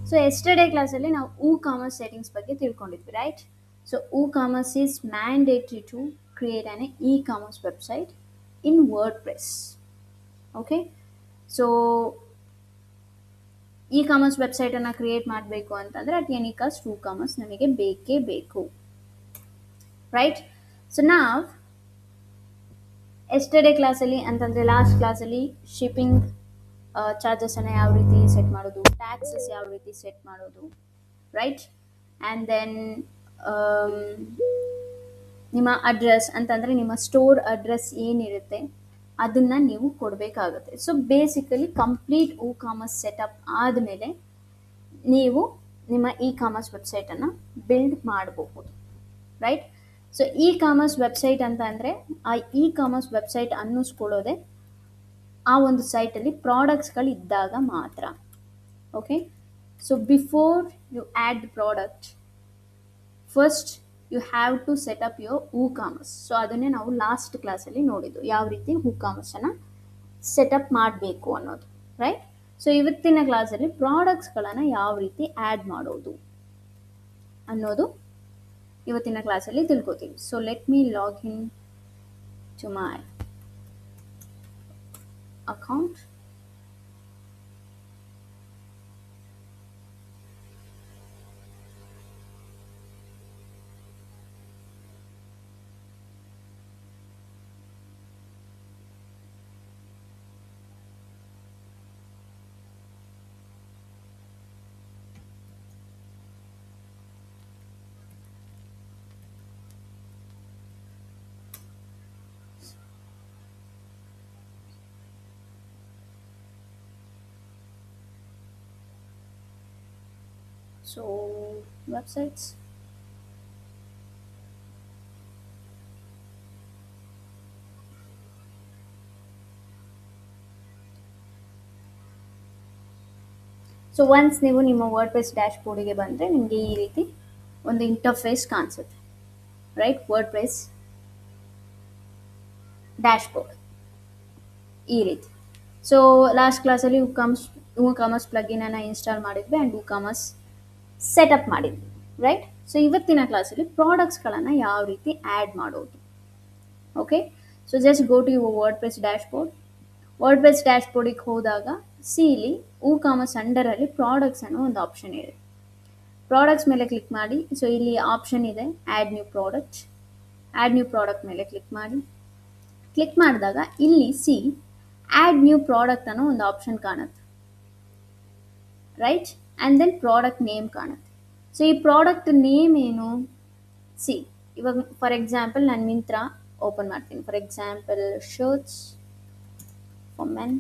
So yesterday ಕ್ಲಾಸಲ್ಲಿ ನಾವು commerce settings ಬಗ್ಗೆ ತಿಳ್ಕೊಂಡಿದ್ವಿ, right? So commerce is mandatory to create on commerce website in WordPress. Okay, so commerce ವೆಬ್ಸೈಟನ್ನು create ಮಾಡಬೇಕು ಅಂತಂದರೆ ಅಟ್ ಎನಿ ಕಾಸ್ಟ್ ಕಾಮರ್ಸ್ ನಮಗೆ ಬೇಕೇ ಬೇಕು, ರೈಟ್? ಸೊ ನಾವು ಎಸ್ಟರ್ಡೇ ಕ್ಲಾಸಲ್ಲಿ ಅಂತಂದರೆ ಲಾಸ್ಟ್ ಕ್ಲಾಸಲ್ಲಿ ಶಿಪ್ಪಿಂಗ್ ಚಾರ್ಜಸನ್ನು ಯಾವ ರೀತಿ ಸೆಟ್ ಮಾಡೋದು, ಟ್ಯಾಕ್ಸಸ್ ಯಾವ ರೀತಿ ಸೆಟ್ ಮಾಡೋದು, ರೈಟ್? ಆ್ಯಂಡ್ ದೆನ್ ನಿಮ್ಮ ಅಡ್ರೆಸ್ ಅಂತಂದರೆ ನಿಮ್ಮ ಸ್ಟೋರ್ ಅಡ್ರೆಸ್ ಏನಿರುತ್ತೆ ಅದನ್ನು ನೀವು ಕೊಡಬೇಕಾಗುತ್ತೆ. So basically complete commerce setup ಆದಮೇಲೆ ನೀವು ನಿಮ್ಮ ಕಾಮರ್ಸ್ ವೆಬ್ಸೈಟನ್ನು ಬಿಲ್ಡ್ ಮಾಡಬಹುದು, ರೈಟ್? ಸೊ ಕಾಮರ್ಸ್ ವೆಬ್ಸೈಟ್ ಅಂತ ಅಂದರೆ ಆ ಕಾಮರ್ಸ್ ವೆಬ್ಸೈಟ್ ಅನ್ನಿಸ್ಕೊಳ್ಳೋದೆ ಆ ಒಂದು ಸೈಟಲ್ಲಿ ಪ್ರಾಡಕ್ಟ್ಸ್ಗಳು ಇದ್ದಾಗ ಮಾತ್ರ. Okay, so before you add the product first you have to set up your commerce. So ಅದನ್ನೇ ನಾವು ಲಾಸ್ಟ್ ಕ್ಲಾಸಲ್ಲಿ ನೋಡಿದ್ದು, ಯಾವ ರೀತಿ ಕಾಮರ್ಸನ್ನು ಸೆಟಪ್ ಮಾಡಬೇಕು ಅನ್ನೋದು, ರೈಟ್? ಸೊ ಇವತ್ತಿನ ಕ್ಲಾಸಲ್ಲಿ ಪ್ರಾಡಕ್ಟ್ಸ್ಗಳನ್ನು ಯಾವ ರೀತಿ ಆ್ಯಡ್ ಮಾಡೋದು ಅನ್ನೋದು ಇವತ್ತಿನ ಕ್ಲಾಸಲ್ಲಿ ತಿಳ್ಕೊತೀವಿ. So let me log in to my account. So websites, so once ನೀವು ನಿಮ್ಮ ವರ್ಡ್ ಪ್ರೆಸ್ ಡ್ಯಾಶ್ ಬೋರ್ಡಿಗೆ ಬಂದರೆ ನಿಮಗೆ ಈ ರೀತಿ ಒಂದು ಇಂಟರ್ಫೇಸ್ ಕಾಣಿಸುತ್ತೆ, right? WordPress dashboard ಈ ರೀತಿ. ಸೊ ಲಾಸ್ಟ್ ಕ್ಲಾಸಲ್ಲಿ ಕಾಮರ್ಸ್ ಪ್ಲಗಿನನ್ನು ಇನ್ಸ್ಟಾಲ್ ಮಾಡಿದ್ವಿ ಆ್ಯಂಡ್ ಕಾಮರ್ಸ್ ಸೆಟಪ್ ಮಾಡಿದ್ವಿ, ರೈಟ್? ಸೊ ಇವತ್ತಿನ ಕ್ಲಾಸಲ್ಲಿ ಪ್ರಾಡಕ್ಟ್ಸ್ಗಳನ್ನು ಯಾವ ರೀತಿ ಆ್ಯಡ್ ಮಾಡೋದು. Okay, so just go to your WordPress dashboard. WordPress ಡ್ಯಾಶ್ ಬೋರ್ಡಿಗೆ ಹೋದಾಗ ಇಲ್ಲಿ ಕಾಮರ್ಸ್ ಅಂಡರಲ್ಲಿ ಪ್ರಾಡಕ್ಟ್ಸ್ ಅನ್ನೋ ಒಂದು ಆಪ್ಷನ್ ಇದೆ. ಪ್ರಾಡಕ್ಟ್ಸ್ ಮೇಲೆ ಕ್ಲಿಕ್ ಮಾಡಿ. ಸೊ ಇಲ್ಲಿ ಆಪ್ಷನ್ ಇದೆ add new product. Add new product ಮೇಲೆ ಕ್ಲಿಕ್ ಮಾಡಿ. ಕ್ಲಿಕ್ ಮಾಡಿದಾಗ ಇಲ್ಲಿ ಆ್ಯಡ್ ನ್ಯೂ ಪ್ರಾಡಕ್ಟ್ ಅನ್ನೋ ಒಂದು ಆಪ್ಷನ್ ಕಾಣುತ್ತೆ, right? And then product name ಕಾಣುತ್ತೆ. ಸೊ ಈ ಪ್ರಾಡಕ್ಟ್ ನೇಮ್ ಏನು? ಇವಾಗ ಫಾರ್ ಎಕ್ಸಾಂಪಲ್ ನಾನು ಮಿಂತ್ರಾ ಓಪನ್ ಮಾಡ್ತೀನಿ. For example shirts for men.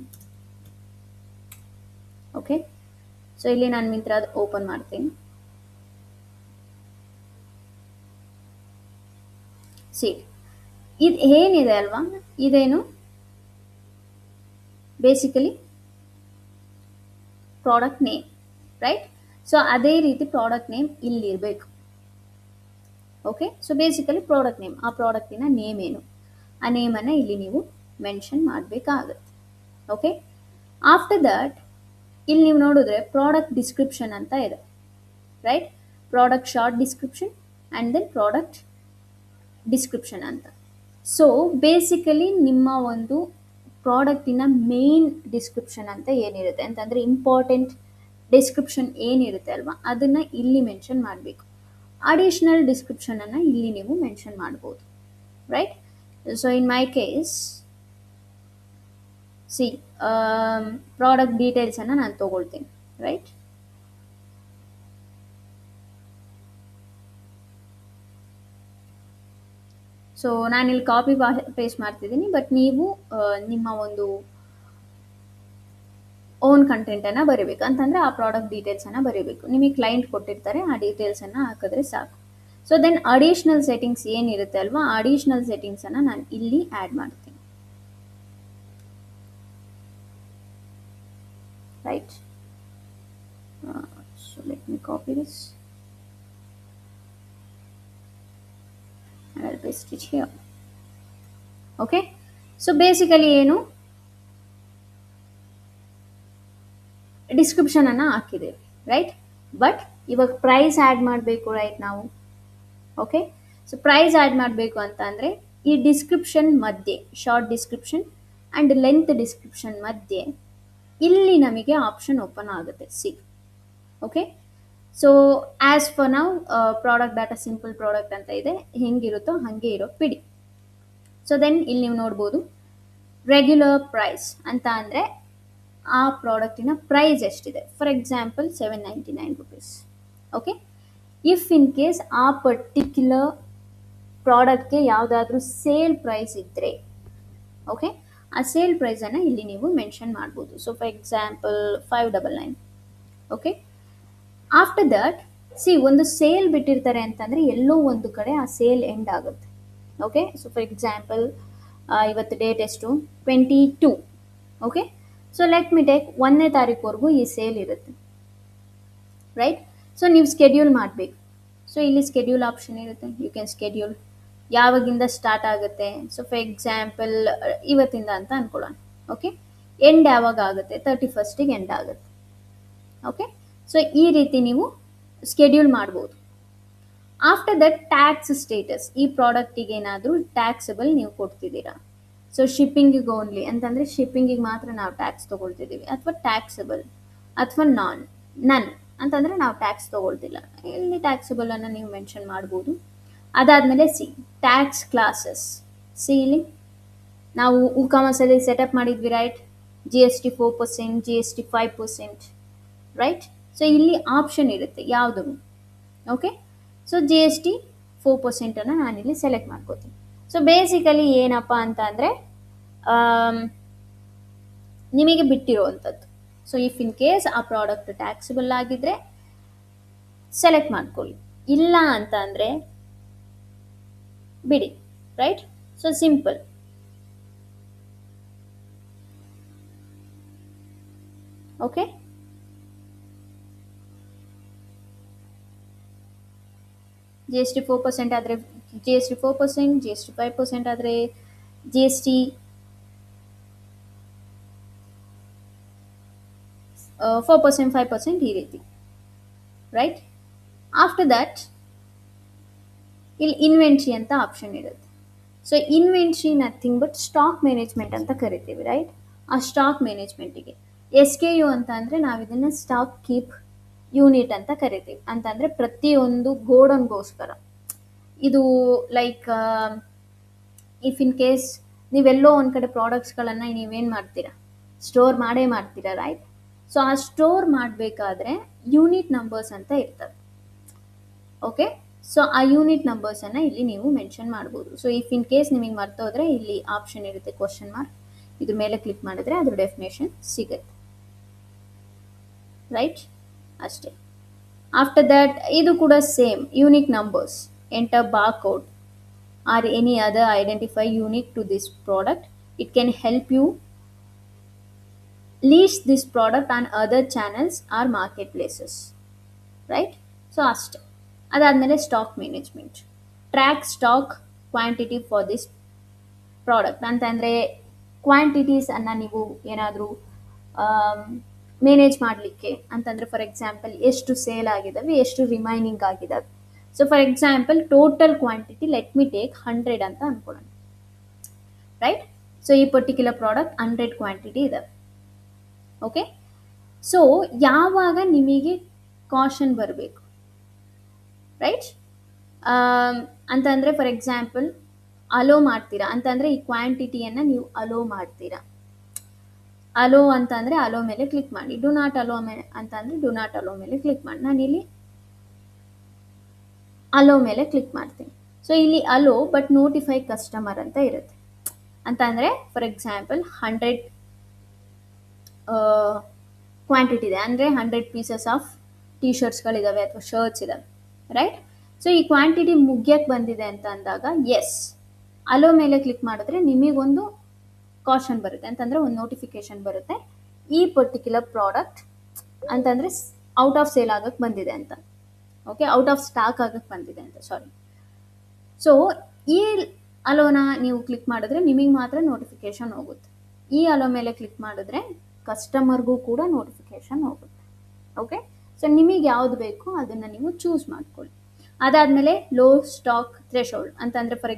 Okay, so ಇಲ್ಲಿ ನಾನು ಮಿಂತ್ರಾದ ಓಪನ್ ಮಾಡ್ತೀನಿ. ಇದು ಏನಿದೆ ಅಲ್ವಾ, ಇದೇನು basically product name, right? So ಅದೇ ರೀತಿ ಪ್ರಾಡಕ್ಟ್ ನೇಮ್ ಇಲ್ಲಿರಬೇಕು. Okay, so basically product name, ಆ ಪ್ರಾಡಕ್ಟಿನ ನೇಮ್ ಏನು, ಆ ನೇಮನ್ನು ಇಲ್ಲಿ ನೀವು ಮೆನ್ಷನ್ ಮಾಡಬೇಕಾಗತ್ತೆ. ಓಕೆ, ಆಫ್ಟರ್ ದಟ್ ಇಲ್ಲಿ ನೀವು ನೋಡಿದ್ರೆ ಪ್ರಾಡಕ್ಟ್ ಡಿಸ್ಕ್ರಿಪ್ಷನ್ ಅಂತ ಇದೆ, right? Product short description and then product description ಅಂತ. ಸೊ ಬೇಸಿಕಲಿ ನಿಮ್ಮ ಒಂದು ಪ್ರಾಡಕ್ಟಿನ ಮೇನ್ ಡಿಸ್ಕ್ರಿಪ್ಷನ್ ಅಂತ ಏನಿರುತ್ತೆ ಅಂತಂದರೆ ಇಂಪಾರ್ಟೆಂಟ್ ಡಿಸ್ಕ್ರಿಪ್ಷನ್ ಏನಿರುತ್ತೆ ಅಲ್ವಾ, ಅದನ್ನು ಇಲ್ಲಿ ಮೆನ್ಷನ್ ಮಾಡಬೇಕು. ಅಡಿಷ್ನಲ್ ಡಿಸ್ಕ್ರಿಪ್ಷನನ್ನು ಇಲ್ಲಿ ನೀವು ಮೆನ್ಷನ್ ಮಾಡ್ಬೋದು, right? So in my case product ಡೀಟೇಲ್ಸನ್ನು ನಾನು ತೊಗೊಳ್ತೀನಿ, ರೈಟ್? ಸೊ ನಾನಿಲ್ಲಿ ಕಾಪಿ ಪೇಸ್ಟ್ ಮಾಡ್ತಿದ್ದೀನಿ, ಬಟ್ ನೀವು ನಿಮ್ಮ ಒಂದು ಓನ್ ಕಂಟೆಂಟನ್ನು ಬರೀಬೇಕು ಅಂತಂದರೆ ಆ ಪ್ರಾಡಕ್ಟ್ ಡೀಟೇಲ್ಸನ್ನು ಬರೀಬೇಕು. ನಿಮಗೆ ಕ್ಲೈಂಟ್ ಕೊಟ್ಟಿರ್ತಾರೆ, ಆ ಡೀಟೇಲ್ಸನ್ನು ಹಾಕಿದ್ರೆ ಸಾಕು. ಸೊ ದೆನ್ ಅಡಿಷ್ನಲ್ ಸೆಟ್ಟಿಂಗ್ಸ್ ಏನಿರುತ್ತೆ ಅಲ್ವಾ, ಆ ಅಡಿಷ್ನಲ್ ಸೆಟ್ಟಿಂಗ್ಸನ್ನು ನಾನು ಇಲ್ಲಿ ಆ್ಯಡ್ ಮಾಡ್ತೀನಿ, right? So let me copy this and I'll paste it here. Okay, so basically ಏನು ಡಿಸ್ಕ್ರಿಪ್ಷನ್ ಅನ್ನು ಹಾಕಿದ್ದೇವೆ, ರೈಟ್? ಬಟ್ ಇವಾಗ ಪ್ರೈಸ್ ಆ್ಯಡ್ ಮಾಡಬೇಕು ರೈಟ್ ನಾವು. ಓಕೆ, ಸೊ ಪ್ರೈಸ್ ಆ್ಯಡ್ ಮಾಡಬೇಕು ಅಂತ ಅಂದರೆ ಈ ಡಿಸ್ಕ್ರಿಪ್ಷನ್ ಮಧ್ಯೆ, short description and length description ಮಧ್ಯೆ ಇಲ್ಲಿ ನಮಗೆ ಆಪ್ಷನ್ ಓಪನ್ ಆಗುತ್ತೆ, see. Okay, so as for ನಾವು ಪ್ರಾಡಕ್ಟ್ ಡಾಟಾ ಸಿಂಪಲ್ ಪ್ರಾಡಕ್ಟ್ ಅಂತ ಇದೆ, ಹೆಂಗಿರುತ್ತೋ ಹಾಗೆ ಇರೋ ಬಿಡಿ. ಸೊ ದೆನ್ ಇಲ್ಲಿ ನೀವು ನೋಡ್ಬೋದು ರೆಗ್ಯುಲರ್ ಪ್ರೈಸ್ ಅಂತ ಅಂದರೆ ಆ ಪ್ರಾಡಕ್ಟಿನ ಪ್ರೈಸ್ ಎಷ್ಟಿದೆ. For example 799 rupees. Okay, if in case ಆ ಪರ್ಟಿಕ್ಯುಲರ್ ಪ್ರಾಡಕ್ಟ್ಗೆ ಯಾವುದಾದ್ರೂ ಸೇಲ್ ಪ್ರೈಸ್ ಇದ್ದರೆ, ಓಕೆ, ಆ ಸೇಲ್ ಪ್ರೈಸನ್ನು ಇಲ್ಲಿ ನೀವು ಮೆನ್ಷನ್ ಮಾಡ್ಬೋದು. So for example 599. Okay, after that see ಒಂದು ಸೇಲ್ ಬಿಟ್ಟಿರ್ತಾರೆ ಅಂತಂದರೆ ಎಲ್ಲೋ ಒಂದು ಕಡೆ ಆ ಸೇಲ್ ಎಂಡ್ ಆಗುತ್ತೆ. ಓಕೆ, ಸೊ ಫಾರ್ ಎಕ್ಸಾಂಪಲ್ ಇವತ್ತು ಡೇಟ್ ಎಷ್ಟು, 22. Okay, so let me take 1ನೇ ತಾರೀಕುವರೆಗೂ ಈ ಸೇಲ್ ಇರುತ್ತೆ, ರೈಟ್. ಸೊ ನೀವು ಸ್ಕೆಡ್ಯೂಲ್ ಮಾಡಬೇಕು. ಸೊ ಇಲ್ಲಿ ಸ್ಕೆಡ್ಯೂಲ್ ಆಪ್ಷನ್ ಇರುತ್ತೆ, ಯು ಕ್ಯಾನ್ ಸ್ಕೆಡ್ಯೂಲ್ ಯಾವಾಗಿಂದ ಸ್ಟಾರ್ಟ್ ಆಗುತ್ತೆ. ಸೊ ಫಾರ್ ಎಕ್ಸಾಂಪಲ್ ಇವತ್ತಿಂದ ಅಂತ ಅಂದ್ಕೊಳ್ಳೋಣ. ಓಕೆ, ಎಂಡ್ ಯಾವಾಗ ಆಗುತ್ತೆ, 31st ಎಂಡ್ ಆಗುತ್ತೆ. ಓಕೆ, ಸೊ ಈ ರೀತಿ ನೀವು ಸ್ಕೆಡ್ಯೂಲ್ ಮಾಡ್ಬೋದು. ಆಫ್ಟರ್ ದಟ್ ಟ್ಯಾಕ್ಸ್ ಸ್ಟೇಟಸ್, ಈ ಪ್ರಾಡಕ್ಟಿಗೆ ಏನಾದರೂ ಟ್ಯಾಕ್ಸಬಲ್ ನೀವು ಕೊಡ್ತಿದ್ದೀರಾ. ಸೊ ಶಿಪ್ಪಿಂಗಿಗೆ ಓನ್ಲಿ ಅಂತಂದರೆ ಶಿಪ್ಪಿಂಗಿಗೆ ಮಾತ್ರ ನಾವು ಟ್ಯಾಕ್ಸ್ ತೊಗೊಳ್ತಿದ್ದೀವಿ, ಅಥವಾ ಟ್ಯಾಕ್ಸಬಲ್ ಅಥವಾ ನನ್ ಅಂತಂದರೆ ನಾವು ಟ್ಯಾಕ್ಸ್ ತೊಗೊಳ್ತಿಲ್ಲ. ಇಲ್ಲಿ ಟ್ಯಾಕ್ಸಬಲನ್ನು ನೀವು ಮೆನ್ಷನ್ ಮಾಡ್ಬೋದು. ಅದಾದಮೇಲೆ ಸಿ ಟ್ಯಾಕ್ಸ್ ಕ್ಲಾಸಸ್. ಸಿ ಇಲ್ಲಿ ನಾವು ಕಾಮರ್ಸಲ್ಲಿ ಸೆಟಪ್ ಮಾಡಿದ್ವಿ, right. GST 4%, GST 5%, right. So ಇಲ್ಲಿ ಆಪ್ಷನ್ ಇರುತ್ತೆ ಯಾವುದು. ಓಕೆ, ಸೊ GST 4% ನಾನಿಲ್ಲಿ ಸೆಲೆಕ್ಟ್ ಮಾಡ್ಕೋತೀನಿ. ಸೊ ಬೇಸಿಕಲಿ ಏನಪ್ಪ ಅಂತ ಅಂದರೆ ನಿಮಗೆ ಬಿಟ್ಟಿರುವಂಥದ್ದು. ಸೊ ಇಫ್ ಇನ್ ಕೇಸ್ ಆ ಪ್ರಾಡಕ್ಟ್ ಟ್ಯಾಕ್ಸಬಲ್ ಆಗಿದ್ದರೆ ಸೆಲೆಕ್ಟ್ ಮಾಡ್ಕೊಳ್ಳಿ, ಇಲ್ಲ ಅಂತ ಅಂದರೆ ಬಿಡಿ, right. So simple. Okay, GST 4% ಆದರೆ GST 4%, GST 5% ಆದರೆ GST 4%, 5% ಈ ರೀತಿ, ರೈಟ್. ಆಫ್ಟರ್ ದಟ್ ಇಲ್ಲಿ ಇನ್ವೆಂಟ್ರಿ ಅಂತ ಆಪ್ಷನ್ ಇರುತ್ತೆ. So inventory nothing but stock management ಅಂತ ಕರಿತೀವಿ, ರೈಟ್. ಆ ಸ್ಟಾಕ್ ಮ್ಯಾನೇಜ್ಮೆಂಟಿಗೆ SKU ಅಂತ ಅಂದರೆ ನಾವು ಇದನ್ನು ಸ್ಟಾಕ್ ಕೀಪ್ ಯೂನಿಟ್ ಅಂತ ಕರಿತೀವಿ. ಅಂತಂದರೆ ಪ್ರತಿಯೊಂದು ಗೋಡನ್ಗೋಸ್ಕರ ಇದು ಲೈಕ್ ಇಫ್ ಇನ್ ಕೇಸ್ ನೀವೆಲ್ಲೋ ಒಂದು ಕಡೆ ಪ್ರಾಡಕ್ಟ್ಸ್ಗಳನ್ನು ನೀವೇನು ಮಾಡ್ತೀರಾ, ಸ್ಟೋರ್ ಮಾಡೇ ಮಾಡ್ತೀರಾ, ರೈಟ್. ಸೊ ಆ ಸ್ಟೋರ್ ಮಾಡಬೇಕಾದ್ರೆ ಯೂನಿಟ್ ನಂಬರ್ಸ್ ಅಂತ ಇರ್ತವೆ. ಓಕೆ, ಸೊ ಆ ಯೂನಿಟ್ ನಂಬರ್ಸನ್ನು ಇಲ್ಲಿ ನೀವು ಮೆನ್ಷನ್ ಮಾಡ್ಬೋದು. ಸೊ ಇಫ್ ಇನ್ ಕೇಸ್ ನಿಮಗೆ ಮರ್ತೋದ್ರೆ ಇಲ್ಲಿ ಆಪ್ಷನ್ ಇರುತ್ತೆ ಕ್ವಶನ್ ಮಾರ್ಕ್, ಇದ್ರ ಮೇಲೆ ಕ್ಲಿಕ್ ಮಾಡಿದ್ರೆ ಅದ್ರ ಡೆಫಿನೇಷನ್ ಸಿಗುತ್ತೆ, ರೈಟ್. ಅಷ್ಟೇ. ಆಫ್ಟರ್ ದಟ್ ಇದು ಕೂಡ same unique numbers, enter barcode or any other identify unique to this product. It can help you list this product on other channels or market places, right. So ಅಷ್ಟೇ. ಅದಾದಮೇಲೆ stock management, track stock quantity for this product ಅಂತಂದರೆ ಕ್ವಾಂಟಿಟೀಸನ್ನು ನೀವು ಏನಾದರೂ manage ಮಾಡಲಿಕ್ಕೆ ಅಂತಂದರೆ for example ಎಷ್ಟು sale ಆಗಿದ್ದಾವೆ, ಎಷ್ಟು ರಿಮೈನಿಂಗ್ ಆಗಿದ್ದಾವೆ. So for example total quantity let me take 100 ಅಂತ ಅಂದ್ಕೊಳ್ಳೋಣ, ರೈಟ್. ಸೊ ಈ ಪರ್ಟಿಕ್ಯುಲರ್ ಪ್ರಾಡಕ್ಟ್ 100 ಕ್ವಾಂಟಿಟಿ ಇದ್ದಾವೆ. ಓಕೆ, ಸೊ ಯಾವಾಗ ನಿಮಗೆ ಕಾಷನ್ ಬರಬೇಕು, ರೈಟ್. ಅಂತಂದರೆ ಫಾರ್ ಎಕ್ಸಾಂಪಲ್ ಅಲೋ ಮಾಡ್ತೀರಾ ಅಂತಂದರೆ ಈ ಕ್ವಾಂಟಿಟಿಯನ್ನು ನೀವು ಅಲೋ ಮಾಡ್ತೀರಾ. ಅಲೋ ಅಂತ ಅಂದರೆ ಅಲೋ ಮೇಲೆ ಕ್ಲಿಕ್ ಮಾಡಿ, ಡು ನಾಟ್ ಅಲೋ ಅಂತ ಅಂದರೆ ಡು ನಾಟ್ ಅಲೋ ಮೇಲೆ ಕ್ಲಿಕ್ ಮಾಡಿ. ನಾನಿಲ್ಲಿ ಅಲೋ ಮೇಲೆ ಕ್ಲಿಕ್ ಮಾಡ್ತೀನಿ. ಸೊ ಇಲ್ಲಿ ಅಲೋ ಬಟ್ ನೋಟಿಫೈ ಕಸ್ಟಮರ್ ಅಂತ ಇರುತ್ತೆ. ಅಂತ ಅಂದರೆ ಫಾರ್ ಎಕ್ಸಾಂಪಲ್ 100 ಕ್ವಾಂಟಿಟಿ ಇದೆ ಅಂದರೆ 100 ಪೀಸಸ್ ಆಫ್ ಟಿ ಶರ್ಟ್ಸ್ಗಳಿದ್ದಾವೆ ಅಥವಾ ಶರ್ಟ್ಸ್ ಇದ್ದಾವೆ, ರೈಟ್. ಸೊ ಈ ಕ್ವಾಂಟಿಟಿ ಮುಗಿಯಕ್ಕೆ ಬಂದಿದೆ ಅಂತ ಅಂದಾಗ ಎಸ್ ಅಲೋ ಮೇಲೆ ಕ್ಲಿಕ್ ಮಾಡಿದ್ರೆ ನಿಮಗೊಂದು ಕಾಷನ್ ಬರುತ್ತೆ, ಅಂತಂದರೆ ಒಂದು ನೋಟಿಫಿಕೇಶನ್ ಬರುತ್ತೆ, ಈ ಪರ್ಟಿಕ್ಯುಲರ್ ಪ್ರಾಡಕ್ಟ್ ಅಂತಂದರೆ ಔಟ್ ಆಫ್ ಸೇಲ್ ಆಗಕ್ಕೆ ಬಂದಿದೆ ಅಂತ. ಓಕೆ, ಔಟ್ ಆಫ್ ಸ್ಟಾಕ್ ಆಗಕ್ಕೆ ಬಂದಿದೆ ಅಂತ, ಸಾರಿ. ಸೊ ಈ ಅಲೋನ ನೀವು ಕ್ಲಿಕ್ ಮಾಡಿದ್ರೆ ನಿಮಗೆ ಮಾತ್ರ ನೋಟಿಫಿಕೇಶನ್ ಹೋಗುತ್ತೆ. ಈ ಅಲೋ ಮೇಲೆ ಕ್ಲಿಕ್ ಮಾಡಿದ್ರೆ ಕಸ್ಟಮರ್ಗೂ ಕೂಡ ನೋಟಿಫಿಕೇಶನ್ ಹೋಗುತ್ತೆ. ಓಕೆ, ಸೊ ನಿಮಗೆ ಯಾವುದು ಬೇಕೋ ಅದನ್ನು ನೀವು ಚೂಸ್ ಮಾಡ್ಕೊಳ್ಳಿ. ಅದಾದಮೇಲೆ ಲೋ ಸ್ಟಾಕ್ ಥ್ರೆಶೋಲ್ಡ್ ಅಂತಂದರೆ ಫಾರ್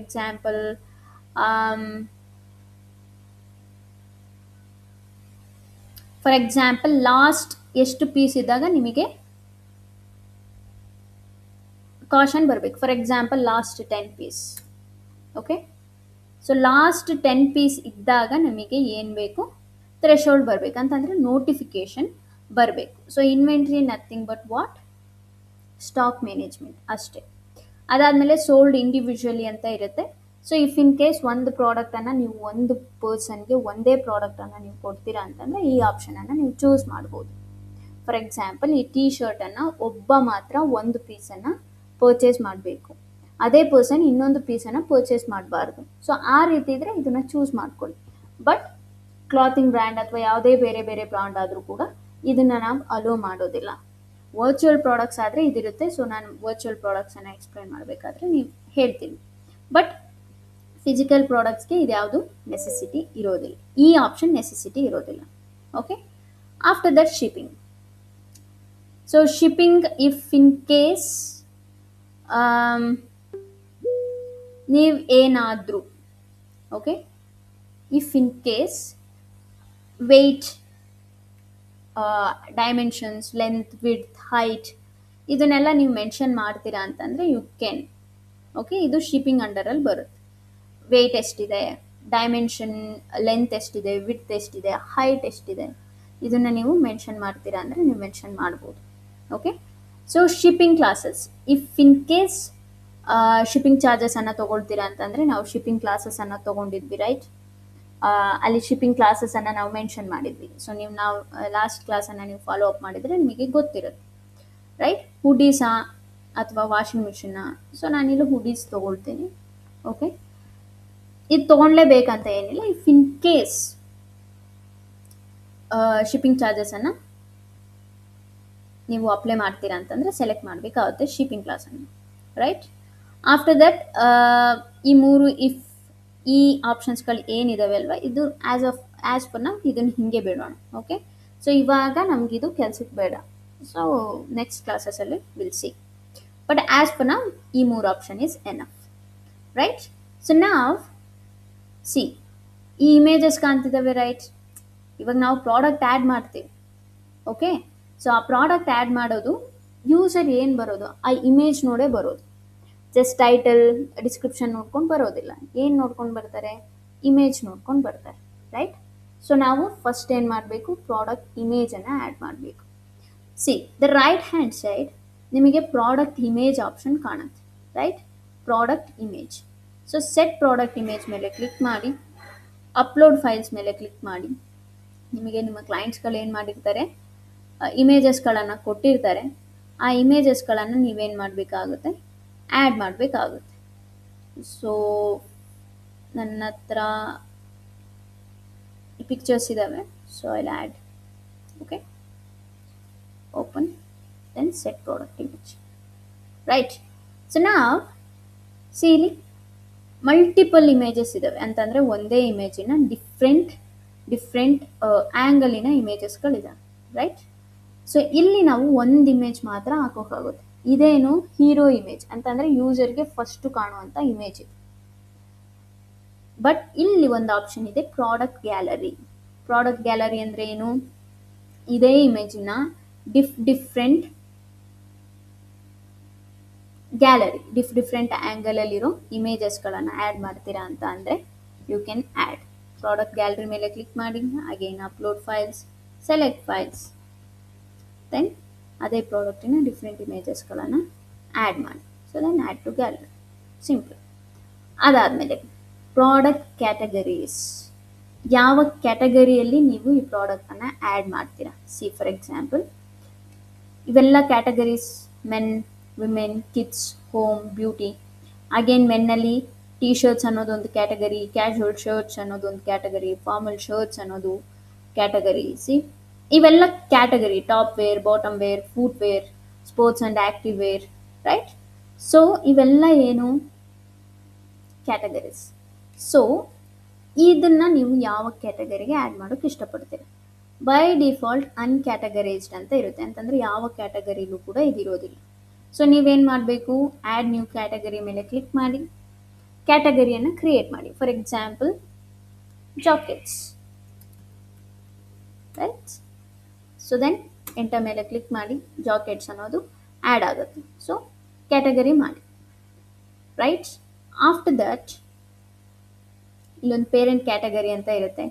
ಎಕ್ಸಾಂಪಲ್ ಲಾಸ್ಟ್ ಎಷ್ಟು ಪೀಸ್ ಇದ್ದಾಗ ನಿಮಗೆ ಕಾಷನ್ ಬರಬೇಕು. For example last 10 piece. Okay, so last 10 piece ಇದ್ದಾಗ ನಮಗೆ ಏನು ಬೇಕು, ಥ್ರೆಶೋಲ್ಡ್ ಬರಬೇಕು ಅಂತಂದರೆ ನೋಟಿಫಿಕೇಶನ್ ಬರಬೇಕು. So inventory nothing but what, stock management ಅಷ್ಟೇ. ಅದಾದಮೇಲೆ ಸೋಲ್ಡ್ ಇಂಡಿವಿಜುವಲಿ ಅಂತ ಇರುತ್ತೆ. ಸೊ ಇಫ್ ಇನ್ ಕೇಸ್ ಒಂದು ಪ್ರಾಡಕ್ಟನ್ನು ನೀವು ಒಂದು ಪರ್ಸನ್ಗೆ ಒಂದೇ ಪ್ರಾಡಕ್ಟನ್ನು ನೀವು ಕೊಡ್ತೀರಾ ಅಂತಂದರೆ ಈ ಆಪ್ಷನನ್ನು ನೀವು ಚೂಸ್ ಮಾಡ್ಬೋದು. ಫಾರ್ ಎಕ್ಸಾಂಪಲ್ ಈ ಟೀ ಶರ್ಟನ್ನು ಒಬ್ಬ ಮಾತ್ರ ಒಂದು ಪೀಸನ್ನು ಪರ್ಚೇಸ್ ಮಾಡಬೇಕು, ಅದೇ ಪರ್ಸನ್ ಇನ್ನೊಂದು ಪೀಸನ್ನು ಪರ್ಚೇಸ್ ಮಾಡಬಾರ್ದು. ಸೊ ಆ ರೀತಿ ಇದ್ದರೆ ಇದನ್ನು ಚೂಸ್ ಮಾಡ್ಕೊಳ್ಳಿ. ಬಟ್ ಕ್ಲಾತಿಂಗ್ ಬ್ರ್ಯಾಂಡ್ ಅಥವಾ ಯಾವುದೇ ಬೇರೆ ಬೇರೆ ಬ್ರ್ಯಾಂಡ್ ಆದರೂ ಕೂಡ ಇದನ್ನು ನಾವು ಅಲೋ ಮಾಡೋದಿಲ್ಲ. ವರ್ಚುವಲ್ ಪ್ರಾಡಕ್ಟ್ಸ್ ಆದರೆ ಇದಿರುತ್ತೆ. ಸೊ ನಾನು ವರ್ಚುವಲ್ ಪ್ರಾಡಕ್ಟ್ಸನ್ನು ಎಕ್ಸ್ಪ್ಲೈನ್ ಮಾಡಬೇಕಾದ್ರೆ ನೀವು ಹೇಳ್ತೀನಿ. ಬಟ್ ಫಿಸಿಕಲ್ ಪ್ರಾಡಕ್ಟ್ಸ್ಗೆ ಇದು ಯಾವುದು ನೆಸೆಸಿಟಿ ಇರೋದಿಲ್ಲ, ಈ ಆಪ್ಷನ್ ನೆಸೆಸಿಟಿ ಇರೋದಿಲ್ಲ. Okay, after that shipping. So shipping if in case ನೀವು ಏನಾದರೂ okay, if in case weight, dimensions, length, width, height ಇದನ್ನೆಲ್ಲ ನೀವು ಮೆನ್ಷನ್ ಮಾಡ್ತೀರಾ ಅಂತಂದರೆ ಯು ಕ್ಯಾನ್. ಓಕೆ, ಇದು ಶಿಪ್ಪಿಂಗ್ ಅಂಡರಲ್ಲಿ ಬರುತ್ತೆ. ವೆಯ್ಟ್ ಎಷ್ಟಿದೆ, ಡೈಮೆನ್ಷನ್, ಲೆಂತ್ ಎಷ್ಟಿದೆ, ವಿಡ್ತ್ ಎಷ್ಟಿದೆ, ಹೈಟ್ ಎಷ್ಟಿದೆ, ಇದನ್ನು ನೀವು ಮೆನ್ಷನ್ ಮಾಡ್ತೀರಾ ಅಂದರೆ ನೀವು ಮೆನ್ಷನ್ ಮಾಡ್ಬೋದು. Okay, so shipping classes, if in case shipping ಚಾರ್ಜಸನ್ನು ತೊಗೊಳ್ತೀರಾ ಅಂತಂದರೆ ನಾವು ಶಿಪ್ಪಿಂಗ್ ಕ್ಲಾಸಸನ್ನು ತೊಗೊಂಡಿದ್ವಿ, ರೈಟ್? ಅಲ್ಲಿ ಶಿಪ್ಪಿಂಗ್ ಕ್ಲಾಸಸನ್ನು ನಾವು ಮೆನ್ಷನ್ ಮಾಡಿದ್ವಿ. ಸೊ ನಾವು ಲಾಸ್ಟ್ ಕ್ಲಾಸನ್ನು ನೀವು ಫಾಲೋ ಅಪ್ ಮಾಡಿದರೆ ನಿಮಗೆ ಗೊತ್ತಿರುತ್ತೆ, ರೈಟ್? ಹುಡೀಸಾ ಅಥವಾ ವಾಷಿಂಗ್ ಮಿಷಿನ್ನ. ಸೊ ನಾನಿಲ್ಲಿ ಹುಡೀಸ್ ತೊಗೊಳ್ತೀನಿ. ಓಕೆ, ಇದು ತೊಗೊಳ್ಲೇಬೇಕಂತ ಏನಿಲ್ಲ. ಇಫ್ ಇನ್ ಕೇಸ್ ಶಿಪ್ಪಿಂಗ್ ಚಾರ್ಜಸನ್ನು ನೀವು ಅಪ್ಲೈ ಮಾಡ್ತೀರಾ ಅಂತಂದರೆ ಸೆಲೆಕ್ಟ್ ಮಾಡಬೇಕಾಗುತ್ತೆ ಶಿಪ್ಪಿಂಗ್ ಕ್ಲಾಸನ್ನು, ರೈಟ್? ಆಫ್ಟರ್ ದಟ್ ಈ ಆಪ್ಷನ್ಸ್ಗಳು ಏನಿದಾವೆ ಅಲ್ವಾ, ಇದು ಆ್ಯಸ್ ಪರ್ ನಾವು ಇದನ್ನು ಹಿಂಗೆ ಬಿಡೋಣ. ಓಕೆ, ಸೊ ಇವಾಗ ನಮಗಿದು ಕೆಲಸಕ್ಕೆ ಬೇಡ. ಸೊ ನೆಕ್ಸ್ಟ್ ಕ್ಲಾಸಸಲ್ಲಿ will see. But as per ನಾವು ಈ 3 option is enough, right? So ನಾವು ಸಿ, ಈ ಇಮೇಜಸ್ ಕಾಣ್ತಿದ್ದಾವೆ, ರೈಟ್? ಇವಾಗ ನಾವು ಪ್ರಾಡಕ್ಟ್ ಆ್ಯಡ್ ಮಾಡ್ತೀವಿ. ಓಕೆ, ಸೊ ಆ ಪ್ರಾಡಕ್ಟ್ ಆ್ಯಡ್ ಮಾಡೋದು ಯೂಸರ್ ಏನು ಬರೋದು, ಆ ಇಮೇಜ್ ನೋಡೇ ಬರೋದು. ಜಸ್ಟ್ ಟೈಟಲ್, ಡಿಸ್ಕ್ರಿಪ್ಷನ್ ನೋಡ್ಕೊಂಡು ಬರೋದಿಲ್ಲ. ಏನು ನೋಡ್ಕೊಂಡು ಬರ್ತಾರೆ, ಇಮೇಜ್ ನೋಡ್ಕೊಂಡು ಬರ್ತಾರೆ, ರೈಟ್? ಸೊ ನಾವು ಫಸ್ಟ್ ಏನು ಮಾಡಬೇಕು, ಪ್ರಾಡಕ್ಟ್ ಇಮೇಜನ್ನು ಆ್ಯಡ್ ಮಾಡಬೇಕು. C, the right hand side ನಿಮಗೆ ಪ್ರಾಡಕ್ಟ್ ಇಮೇಜ್ ಆಪ್ಷನ್ ಕಾಣುತ್ತೆ, right? Product image. So set product image ಮೇಲೆ ಕ್ಲಿಕ್ ಮಾಡಿ, ಅಪ್ಲೋಡ್ ಫೈಲ್ಸ್ ಮೇಲೆ ಕ್ಲಿಕ್ ಮಾಡಿ. ನಿಮಗೆ ನಿಮ್ಮ ಕ್ಲೈಂಟ್ಸ್ಗಳು ಏನು ಮಾಡಿರ್ತಾರೆ, ಇಮೇಜಸ್ಗಳನ್ನು ಕೊಟ್ಟಿರ್ತಾರೆ. ಆ ಇಮೇಜಸ್ಗಳನ್ನು ನೀವೇನು ಮಾಡಬೇಕಾಗುತ್ತೆ, ಆ್ಯಡ್ ಮಾಡಬೇಕಾಗುತ್ತೆ. ಸೊ ನನ್ನ ಹತ್ರ ಪಿಕ್ಚರ್ಸ್ ಇದ್ದಾವೆ. So I'll add. Okay, open, then set product image, right? So ನಾವು ಸಿ, ಇಲ್ಲಿ ಮಲ್ಟಿಪಲ್ ಇಮೇಜಸ್ ಇದ್ದಾವೆ ಅಂತಂದರೆ ಒಂದೇ ಇಮೇಜಿನ ಡಿಫ್ರೆಂಟ್ ಆ್ಯಂಗಲಿನ ಇಮೇಜಸ್ಗಳಿದ್ದಾವೆ, ರೈಟ್? ಸೊ ಇಲ್ಲಿ ನಾವು ಒಂದು ಇಮೇಜ್ ಮಾತ್ರ ಹಾಕೋಕ್ಕಾಗುತ್ತೆ. ಇದೇನು ಹೀರೋ ಇಮೇಜ್ ಅಂತಂದರೆ ಯೂಸರ್ಗೆ ಫಸ್ಟು ಕಾಣುವಂಥ ಇಮೇಜ್ ಇದು. ಬಟ್ ಇಲ್ಲಿ ಒಂದು ಆಪ್ಷನ್ ಇದೆ, ಪ್ರಾಡಕ್ಟ್ ಗ್ಯಾಲರಿ. ಪ್ರಾಡಕ್ಟ್ ಗ್ಯಾಲರಿ ಅಂದರೆ ಏನು, ಇದೇ ಇಮೇಜಿನ ಡಿಫ್ರೆಂಟ್ ಗ್ಯಾಲರಿ, ಡಿಫ್ರೆಂಟ್ ಆ್ಯಂಗಲಲ್ಲಿರೋ ಇಮೇಜಸ್ಗಳನ್ನು ಆ್ಯಡ್ ಮಾಡ್ತೀರಾ ಅಂತ ಅಂದರೆ you can add. Product gallery ಮೇಲೆ ಕ್ಲಿಕ್ ಮಾಡಿ, again upload files, select files, then ಅದೇ ಪ್ರಾಡಕ್ಟಿನ ಡಿಫ್ರೆಂಟ್ ಇಮೇಜಸ್ಗಳನ್ನು ಆ್ಯಡ್ ಮಾಡಿ. So then add to gallery, simple. ಅದಾದಮೇಲೆ ಪ್ರಾಡಕ್ಟ್ ಕ್ಯಾಟಗರೀಸ್, ಯಾವ ಕ್ಯಾಟಗರಿಯಲ್ಲಿ ನೀವು ಈ ಪ್ರಾಡಕ್ಟನ್ನು ಆ್ಯಡ್ ಮಾಡ್ತೀರಾ. ಸಿ, ಫಾರ್ ಎಕ್ಸಾಂಪಲ್ ಇವೆಲ್ಲ categories men, women, kids, home, beauty. Again ಮೆನ್ನಲ್ಲಿ ಟೀ ಶರ್ಟ್ಸ್ ಅನ್ನೋದೊಂದು ಕ್ಯಾಟಗರಿ, ಕ್ಯಾಶುವಲ್ ಶರ್ಟ್ಸ್ ಅನ್ನೋದೊಂದು ಕ್ಯಾಟಗರಿ, ಫಾರ್ಮಲ್ ಶರ್ಟ್ಸ್ ಅನ್ನೋದು ಕ್ಯಾಟಗರಿ. ಸಿ, ಇವೆಲ್ಲ category, top wear, bottom wear, footwear, sports and active wear, right? So ಇವೆಲ್ಲ ಏನು categories. So ಇದನ್ನು ನೀವು ಯಾವ ಕ್ಯಾಟಗರಿಗೆ ಆ್ಯಡ್ ಮಾಡೋಕ್ಕೆ ಇಷ್ಟಪಡ್ತೀರ. ಬೈ ಡಿಫಾಲ್ಟ್ ಅನ್ಕ್ಯಾಟಗರೈಸ್ಡ್ ಅಂತ ಇರುತ್ತೆ, ಅಂತಂದರೆ ಯಾವ ಕ್ಯಾಟಗರಿಲೂ ಕೂಡ ಇದಿರೋದಿಲ್ಲ. ಸೊ ನೀವೇನು ಮಾಡಬೇಕು, ಆ್ಯಡ್ ನ್ಯೂ ಕ್ಯಾಟಗರಿ ಮೇಲೆ ಕ್ಲಿಕ್ ಮಾಡಿ ಕ್ಯಾಟಗರಿಯನ್ನು ಕ್ರಿಯೇಟ್ ಮಾಡಿ. For example jackets, right. So then enter ಮೇಲೆ ಕ್ಲಿಕ್ ಮಾಡಿ ಜಾಕೆಟ್ಸ್ ಅನ್ನೋದು ಆ್ಯಡ್ ಆಗುತ್ತೆ. ಸೊ ಕ್ಯಾಟಗರಿ ಮಾಡಿ, ರೈಟ್. ಆಫ್ಟರ್ ದಟ್ ಇಲ್ಲೊಂದು ಪೇರೆಂಟ್ ಕ್ಯಾಟಗರಿ ಅಂತ ಇರುತ್ತೆ.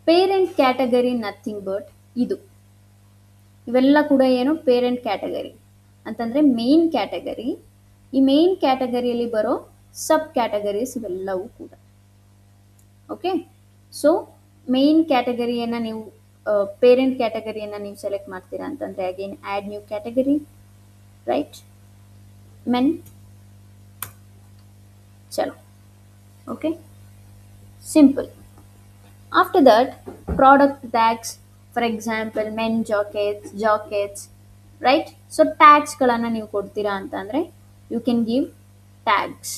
ಪೇರೆಂಟ್ ಕ್ಯಾಟಗರಿ ನಥಿಂಗ್ ಬಟ್ ಇದು ಇವೆಲ್ಲ ಕೂಡ ಏನು ಪೇರೆಂಟ್ ಕ್ಯಾಟಗರಿ ಅಂತಂದರೆ ಮೇನ್ ಕ್ಯಾಟಗರಿ. ಈ ಮೇನ್ ಕ್ಯಾಟಗರಿಯಲ್ಲಿ ಬರೋ ಸಬ್ ಕ್ಯಾಟಗರೀಸ್ ಇವೆಲ್ಲವೂ ಕೂಡ. ಓಕೆ, ಸೊ ಮೇನ್ ಕ್ಯಾಟಗರಿಯನ್ನು ನೀವು ಪೇರೆಂಟ್ ಕ್ಯಾಟಗರಿಯನ್ನು ನೀವು ಸೆಲೆಕ್ಟ್ ಮಾಡ್ತೀರಾ ಅಂತಂದರೆ again add new category, right, men, ಚಲೋ. Okay, simple. After that product tags, for example men jackets, right. So ಟ್ಯಾಗ್ಸ್ಗಳನ್ನು ನೀವು ಕೊಡ್ತೀರಾ ಅಂತಂದರೆ you can give tags.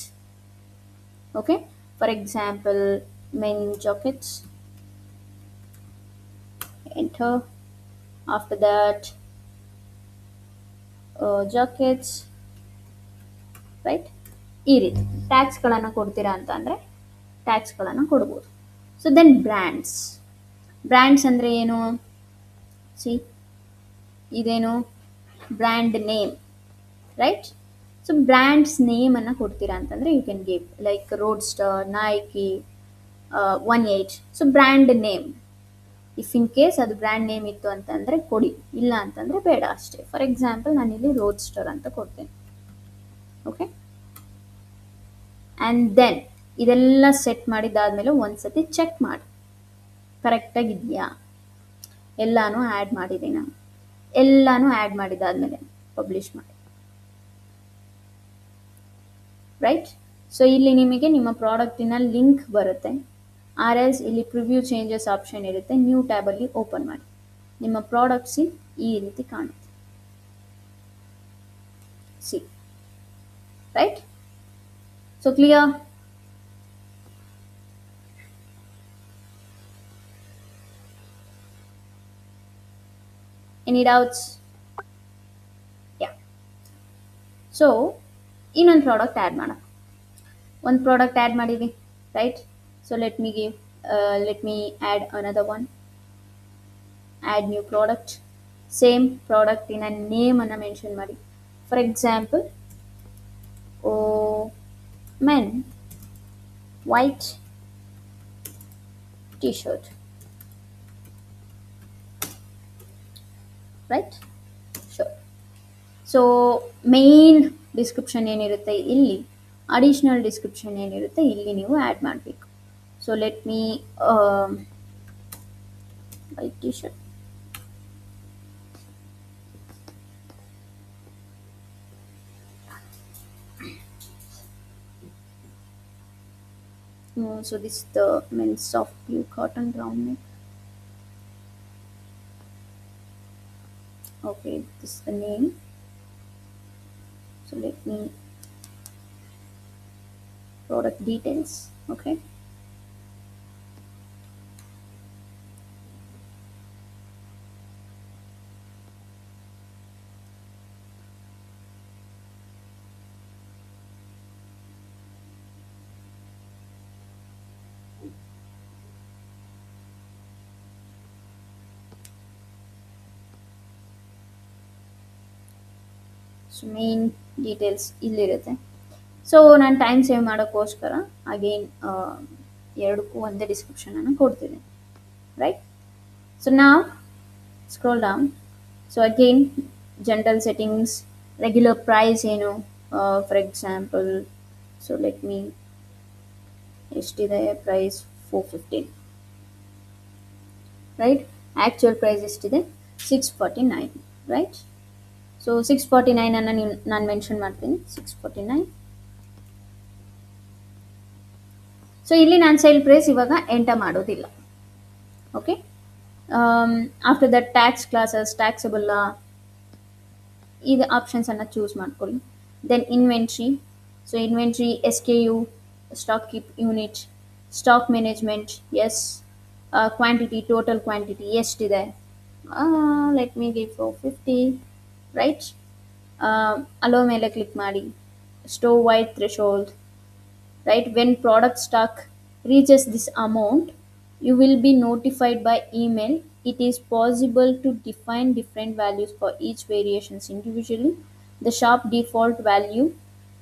Okay, for example men jackets, enter. After that jackets, right. ಈ ರೀತಿ ಟ್ಯಾಗ್ಸ್ಗಳನ್ನು ಕೊಡ್ತೀರಾ ಅಂತ ಅಂದರೆ ಟ್ಯಾಗ್ಸ್ಗಳನ್ನು ಕೊಡ್ಬೋದು. ಸೊ ದೆನ್ ಬ್ರ್ಯಾಂಡ್ಸ್ ಅಂದರೆ ಏನು, ಸಿ ಇದೇನು brand name, right. So brands ನೇಮನ್ನು ಕೊಡ್ತೀರಾ ಅಂತಂದರೆ you can give like Roadster, Nike, 18. So brand name, if in case ಅದು ಬ್ರ್ಯಾಂಡ್ ನೇಮ್ ಇತ್ತು ಅಂತಂದರೆ ಕೊಡಿ, ಇಲ್ಲ ಅಂತಂದರೆ ಬೇಡ ಅಷ್ಟೇ. ಫಾರ್ ಎಕ್ಸಾಂಪಲ್ ನಾನಿಲ್ಲಿ ರೋಡ್ಸ್ಟರ್ ಅಂತ ಕೊಡ್ತೇನೆ. ಓಕೆ, ಆ್ಯಂಡ್ ದೆನ್ ಇದೆಲ್ಲ ಸೆಟ್ ಮಾಡಿದ್ದಾದಮೇಲೆ ಒಂದ್ಸತಿ ಚೆಕ್ ಮಾಡಿ ಕರೆಕ್ಟಾಗಿದೆಯಾ, ಎಲ್ಲನೂ ಆ್ಯಡ್ ಮಾಡಿದ್ದೀನಿ ನಾನು. ಎಲ್ಲನೂ ಆ್ಯಡ್ ಮಾಡಿದ್ದಾದಮೇಲೆ ಪಬ್ಲಿಷ್ ಮಾಡಿ, ರೈಟ್. ಸೊ ಇಲ್ಲಿ ನಿಮಗೆ ನಿಮ್ಮ ಪ್ರಾಡಕ್ಟಿನ ಲಿಂಕ್ ಬರುತ್ತೆ, ಆರ್ ಎಲ್ಸ್ ಇಲ್ಲಿ ಪ್ರಿವ್ಯೂ ಚೇಂಜಸ್ ಆಪ್ಷನ್ ಇರುತ್ತೆ. ನ್ಯೂ ಟ್ಯಾಬಲ್ಲಿ ಓಪನ್ ಮಾಡಿ, ನಿಮ್ಮ ಪ್ರಾಡಕ್ಟ್ಸ್ ಈ ರೀತಿ ಕಾಣುತ್ತೆ, see, right. So clear? Any doubts? Yeah. So ಇನ್ನೊಂದು ಪ್ರಾಡಕ್ಟ್ ಆ್ಯಡ್ ಮಾಡೋಣ. ಒಂದು ಪ್ರಾಡಕ್ಟ್ ಆ್ಯಡ್ ಮಾಡಿದ್ವಿ, right. So let me add another one. Add new product, same ಪ್ರಾಡಕ್ಟಿನ ನೇಮನ್ನು ಮೆನ್ಷನ್ ಮಾಡಿ. For example men white T shirt, right. So main description ಏನಿರುತ್ತೆ ಇಲ್ಲಿ, additional description ಏನಿರುತ್ತೆ ಇಲ್ಲಿ ನೀವು ಆ್ಯಡ್ ಮಾಡಬೇಕು. So let me white T shirt, so this is the men's soft blue cotton round neck. Okay, this is the name. So let me product details. Okay, so main details ಇಲ್ಲಿರುತ್ತೆ. So ನಾನು time save ಮಾಡೋಕ್ಕೋಸ್ಕರ again ಎರಡಕ್ಕೂ ಒಂದೇ ಡಿಸ್ಕ್ರಿಪ್ಷನನ್ನು ಕೊಡ್ತೀನಿ, right. So ನಾವು scroll down. So again general settings, regular price ಏನು, for example so let me ಎಷ್ಟಿದೆ ಪ್ರೈಸ್ 415, ರೈಟ್. ಆ್ಯಕ್ಚುಯಲ್ ಪ್ರೈಸ್ ಎಷ್ಟಿದೆ 649, ರೈಟ್. ಸೊ 649 ಅನ್ನು ನಾನು ಮೆನ್ಷನ್ ಮಾಡ್ತೀನಿ, 649. ಸೊ ಇಲ್ಲಿ ನಾನು ಸೇಲ್ ಪ್ರೈಸ್ ಇವಾಗ ಎಂಟರ್ ಮಾಡೋದಿಲ್ಲ. Okay, after that tax classes, ಟ್ಯಾಕ್ಸಬಲ್ಲ ಇದು ಆಪ್ಷನ್ಸನ್ನು ಚೂಸ್ ಮಾಡ್ಕೊಳ್ಳಿ. Then inventory. So inventory, SKU, stock keep unit, stock management, yes, quantity, total quantity ಎಷ್ಟಿದೆ, Let me give for 50, right? Allow ಮೇಲೆ click ಮಾಡಿ. Store wide threshold, right? When product stock reaches this amount, you will be notified by email. It is possible to define different values for each variations individually. The sharp default value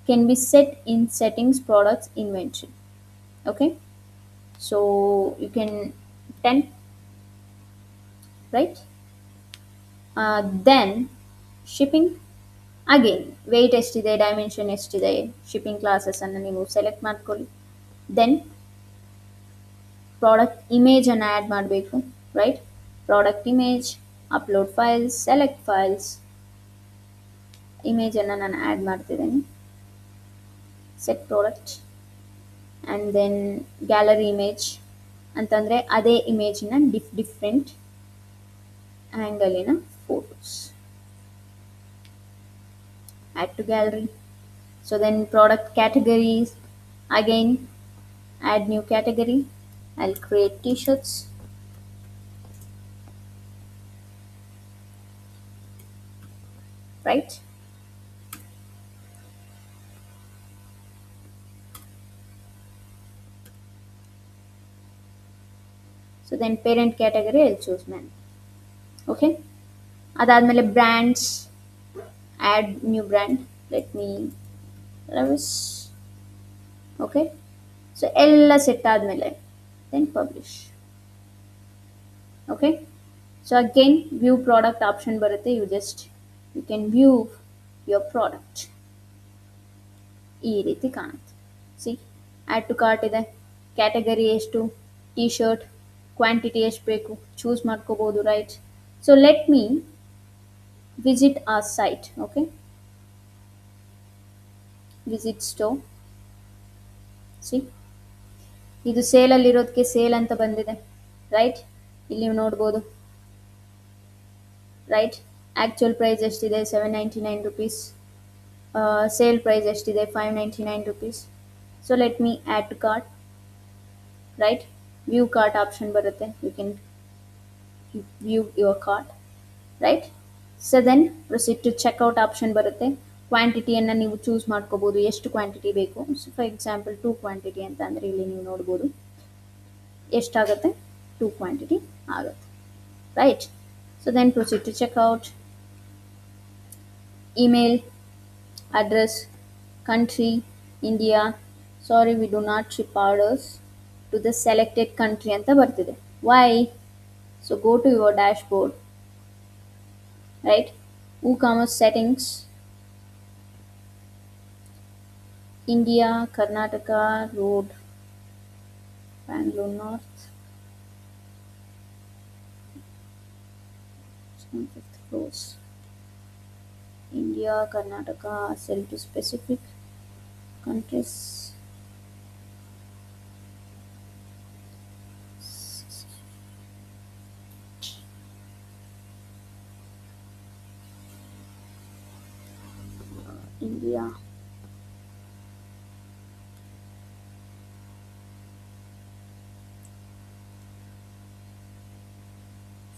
can be set in settings products inventory. Okay, so you can 10, right? Then shipping, again weight ಎಷ್ಟಿದೆ, dimension ಎಷ್ಟಿದೆ, shipping classes ಅನ್ನು ನೀವು select ಮಾಡ್ಕೊಳ್ಳಿ. Then product image ಅನ್ನು add ಮಾಡಬೇಕು, right? Product image, upload files, select files. ಇಮೇಜನ್ನು ನಾನು add ಮಾಡ್ತಿದ್ದೇನೆ, set product and then gallery image ಅಂತಂದರೆ ಅದೇ ಇಮೇಜಿನ ಡಿಫ್ರೆಂಟ್ ಆ್ಯಂಗಲಿನ photos. Add to gallery. So then product categories, again add new category. I'll create t-shirts, right? So then parent category I'll choose men. Okay, ಅದಾದ್ಮೇಲೆ brands, add new brand. Let me Levis. Okay, so ಎಲ್ಲ set ಆದ್ಮೇಲೆ then publish. Okay, so again view product option ಬರುತ್ತೆ. You can view your product. ಈ ರೀತಿ ಕಾಣುತ್ತೆ. See, add to cart ಇದೆ, category ಎಷ್ಟು, T shirt, quantity ಎಷ್ಟು ಬೇಕು ಚೂಸ್ ಮಾಡ್ಕೋಬೋದು, right? So let me visit ಆ site. Okay, visit store. See, ಇದು ಸೇಲಲ್ಲಿರೋದಕ್ಕೆ ಸೇಲ್ ಅಂತ ಬಂದಿದೆ, ರೈಟ್? ಇಲ್ಲಿ ನೀವು ನೋಡ್ಬೋದು, ರೈಟ್? ಆ್ಯಕ್ಚುಯಲ್ ಪ್ರೈಸ್ ಎಷ್ಟಿದೆ, 799 ರುಪೀಸ್. ಸೇಲ್ ಪ್ರೈಸ್ ಎಷ್ಟಿದೆ, 599 rupees. So let me add to cart, right? View cart option ಬರುತ್ತೆ, you can view your cart, right? So then proceed to checkout option ಬರುತ್ತೆ. ಕ್ವಾಂಟಿಟಿಯನ್ನು ನೀವು ಚೂಸ್ ಮಾಡ್ಕೋಬೋದು, ಎಷ್ಟು ಕ್ವಾಂಟಿಟಿ ಬೇಕು. So for example 2 quantity ಅಂತ ಅಂದರೆ ಇಲ್ಲಿ ನೀವು ನೋಡ್ಬೋದು ಎಷ್ಟಾಗುತ್ತೆ, 2 ಕ್ವಾಂಟಿಟಿ ಆಗುತ್ತೆ, right? So then proceed to checkout. Email address, country, India. Sorry, we do not ship orders to the selected country ಅಂತ ಬರ್ತಿದೆ. Why? So go to your dashboard, right? WooCommerce settings, India, Karnataka, road, Bangalore North, 5th floors. India, Karnataka, sell to specific countries. India.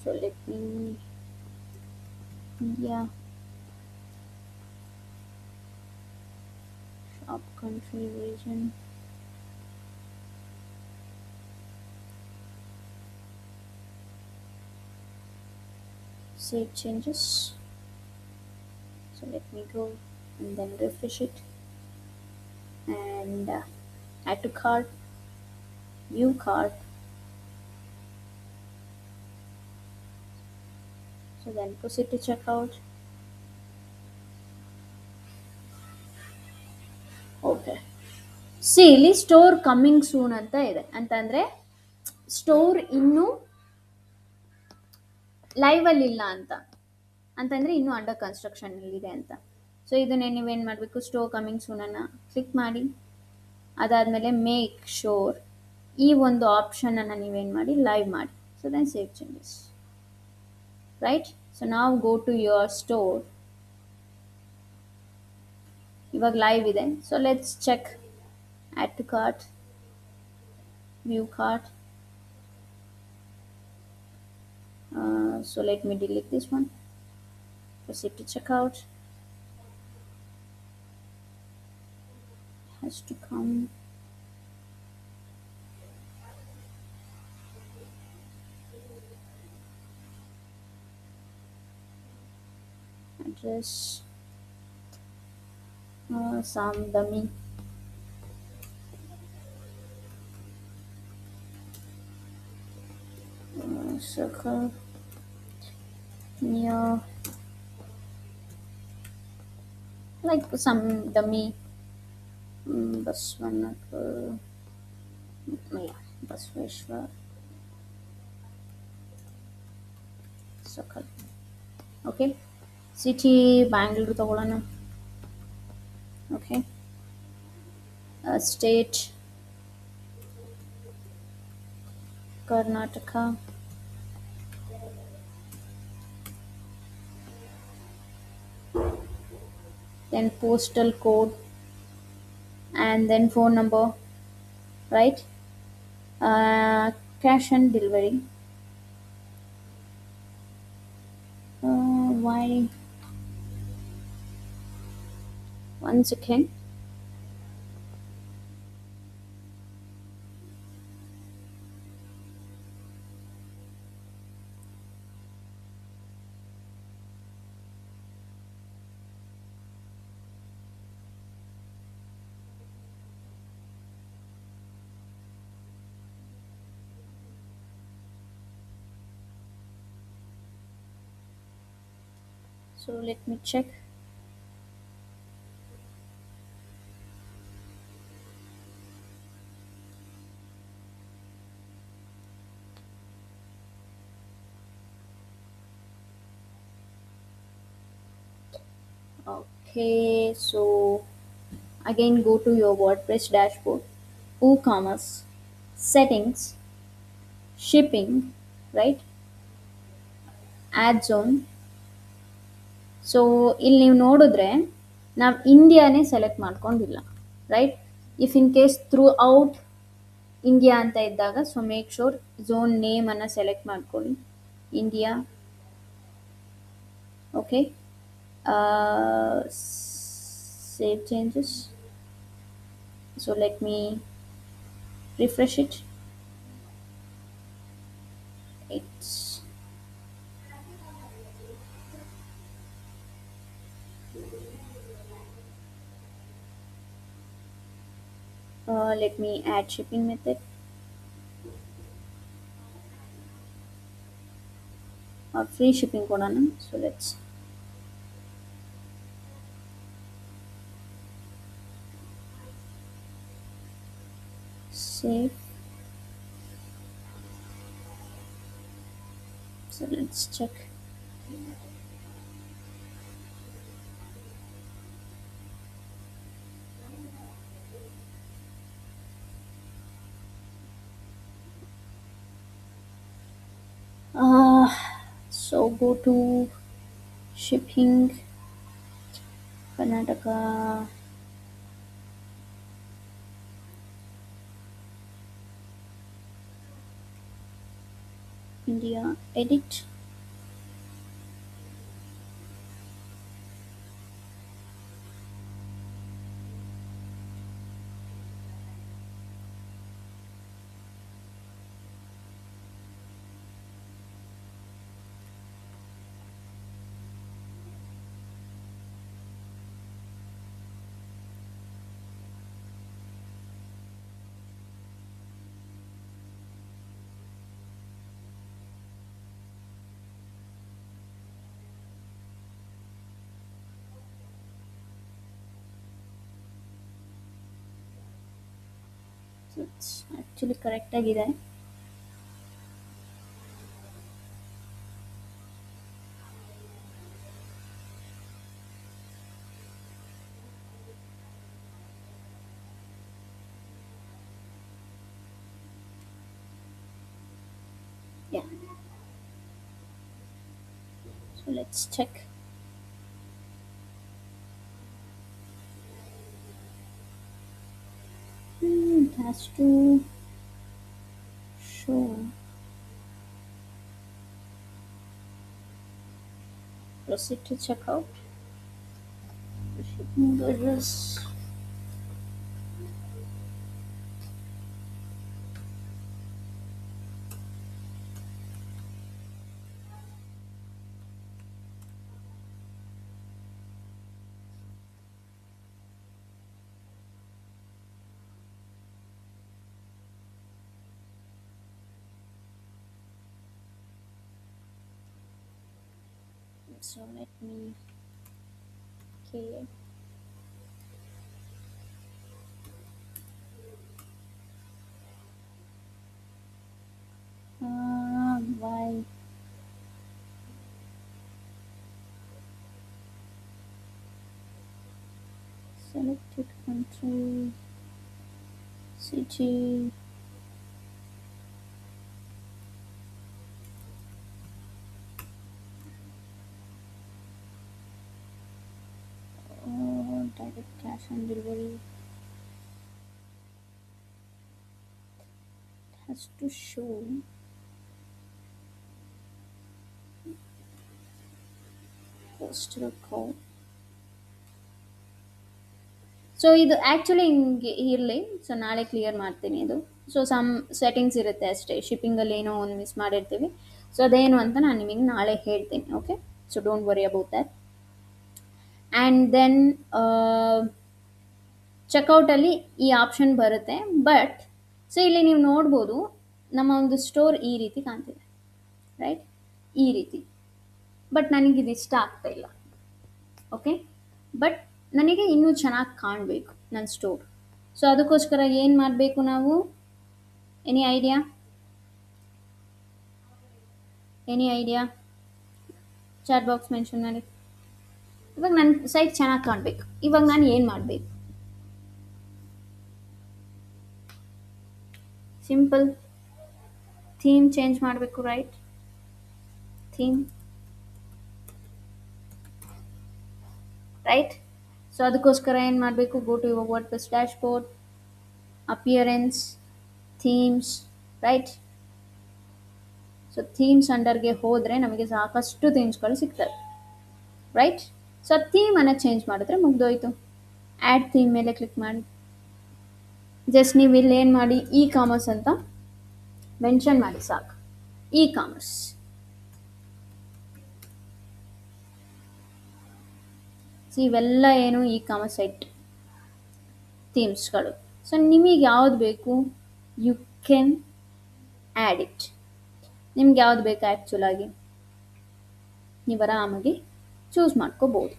So let me India. Shop country region. Save changes. So let me go and then refresh it and add to cart, view cart. So then proceed to checkout. Okay, C ಇಲ್ಲಿ store coming soon ಅಂತ ಇದೆ, ಅಂತಂದರೆ store ಇನ್ನೂ ಲೈವಲ್ಲಿ ಇಲ್ಲ ಅಂತಂದರೆ ಇನ್ನೂ under ಕನ್ಸ್ಟ್ರಕ್ಷನಲ್ಲಿದೆ ಅಂತ. So ಇದನ್ನೇ ನೀವೇನು ಮಾಡಬೇಕು, ಸ್ಟೋರ್ ಕಮ್ಮಿಂಗ್ ಸೂನನ್ನು ಕ್ಲಿಕ್ ಮಾಡಿ, ಅದಾದಮೇಲೆ ಮೇಕ್ ಶೋರ್ ಈ ಒಂದು ಆಪ್ಷನನ್ನು ನೀವೇನು ಮಾಡಿ ಲೈವ್ ಮಾಡಿ. So then save changes, right? So ನಾವು ಗೋ ಟು ಯುವರ್ ಸ್ಟೋರ್. ಇವಾಗ ಲೈವ್ ಇದೆ. So let's check. Add to cart, view cart, So let me delete this one. Proceed to checkout. Has to come. Address. Some dummy. Circle near, like some dummy. Baswanagar. Yeah, Basveshwar Circle. Okay. City Bangalore ತಗೊಳ್ಳೋಣ. Okay. State Karnataka. Then postal code and then phone number, right? uh, Cash and delivery. Why? One second. So let me check. Okay, so again go to your WordPress dashboard, WooCommerce, settings, shipping, right? Ad zone. So ಇಲ್ಲಿ ನೀವು ನೋಡಿದ್ರೆ ನಾವು ಇಂಡಿಯಾನೇ select ಮಾಡ್ಕೊಂಡಿಲ್ಲ, right? If in case throughout India ಇಂಡಿಯಾ ಅಂತ ಇದ್ದಾಗ, so make sure zone ನೇಮನ್ನು ಸೆಲೆಕ್ಟ್ ಮಾಡ್ಕೊಳ್ಳಿ, India. Okay. Save changes. So let me refresh it. It's let me add shipping method. Free shipping ಕೊಡೋಣ. So let's save. So let's check. uh, so go to shipping, Karnataka. India, edit. So it's actually correct ಆಗಿದೆ. Yeah. So let's check. It has to show. proceed to checkout. Shipping address. So let me. Okay. Why? Selected country, city. Direct cash on delivery. It has to show postal code. So ಇದು actually ಹಿಂಗೆ ಇರಲಿ. So ನಾಳೆ clear ಮಾಡ್ತೀನಿ ಇದು. So some settings ಇರುತ್ತೆ ಅಷ್ಟೇ, ಶಿಪ್ಪಿಂಗಲ್ಲಿ ಏನೋ ಒಂದು ಮಿಸ್ ಮಾಡಿರ್ತೀವಿ. ಸೊ ಅದೇನು ಅಂತ ನಾನು ನಿಮಗೆ ನಾಳೆ ಹೇಳ್ತೀನಿ. Okay, so don't worry about that. And then ಚೆಕ್ಔಟಲ್ಲಿ ಈ ಆಪ್ಷನ್ ಬರುತ್ತೆ. ಬಟ್ ಸೊ ಇಲ್ಲಿ ನೀವು ನೋಡ್ಬೋದು, ನಮ್ಮ ಒಂದು ಸ್ಟೋರ್ ಈ ರೀತಿ ಕಾಣ್ತಿದೆ, ರೈಟ್? ಈ ರೀತಿ. ಬಟ್ ನನಗಿದು ಇಷ್ಟ ಆಗ್ತಾ ಇಲ್ಲ. ಓಕೆ, ಬಟ್ ನನಗೆ ಇನ್ನೂ ಚೆನ್ನಾಗಿ ಕಾಣಬೇಕು ನನ್ನ ಸ್ಟೋರ್. ಸೊ ಅದಕ್ಕೋಸ್ಕರ ಏನು ಮಾಡಬೇಕು ನಾವು? Any idea? Chat box mention ಮಾಡಿ. ಇವಾಗ ನನ್ನ ಸೈಟ್ ಚೆನ್ನಾಗಿ ಕಾಣಬೇಕು. ಇವಾಗ ನಾನು ಏನು ಮಾಡಬೇಕು? ಸಿಂಪಲ್, ಥೀಮ್ ಚೇಂಜ್ ಮಾಡಬೇಕು, ರೈಟ್? Theme, right? ಸೊ ಅದಕ್ಕೋಸ್ಕರ ಏನು ಮಾಡಬೇಕು? Go to your WordPress dashboard, appearance, themes, right? So themes ಅಂಡರ್ಗೆ ಹೋದರೆ ನಮಗೆ ಸಾಕಷ್ಟು ಥೀಮ್ಸ್ಗಳು ಸಿಗ್ತವೆ, ರೈಟ್? ಸೊ ಥೀಮನ್ನು ಚೇಂಜ್ ಮಾಡಿದ್ರೆ ಮುಗ್ದೋಯ್ತು. ಆ್ಯಡ್ ಥೀಮ್ ಮೇಲೆ ಕ್ಲಿಕ್ ಮಾಡಿ. ಜಸ್ಟ್ ನೀವು ಇಲ್ಲಿ ಏನು ಮಾಡಿ, ಇ ಕಾಮರ್ಸ್ ಅಂತ ಮೆನ್ಷನ್ ಮಾಡಿ ಸಾಕು. E commerce. ಇವೆಲ್ಲ ಏನು ಇ ಕಾಮರ್ಸ್ ಸೈಟ್ ಥೀಮ್ಸ್ಗಳು. ಸೊ ನಿಮಗೆ ಯಾವ್ದು ಬೇಕು, ಯು ಕ್ಯಾನ್ ಆ್ಯಡ್ ಇಟ್. ನಿಮ್ಗೆ ಯಾವ್ದು ಬೇಕು ಆ್ಯಕ್ಚುಲಾಗಿ ನೀವು ಆರಾಮಾಗಿ ಚೂಸ್ ಮಾಡ್ಕೋಬೋದು,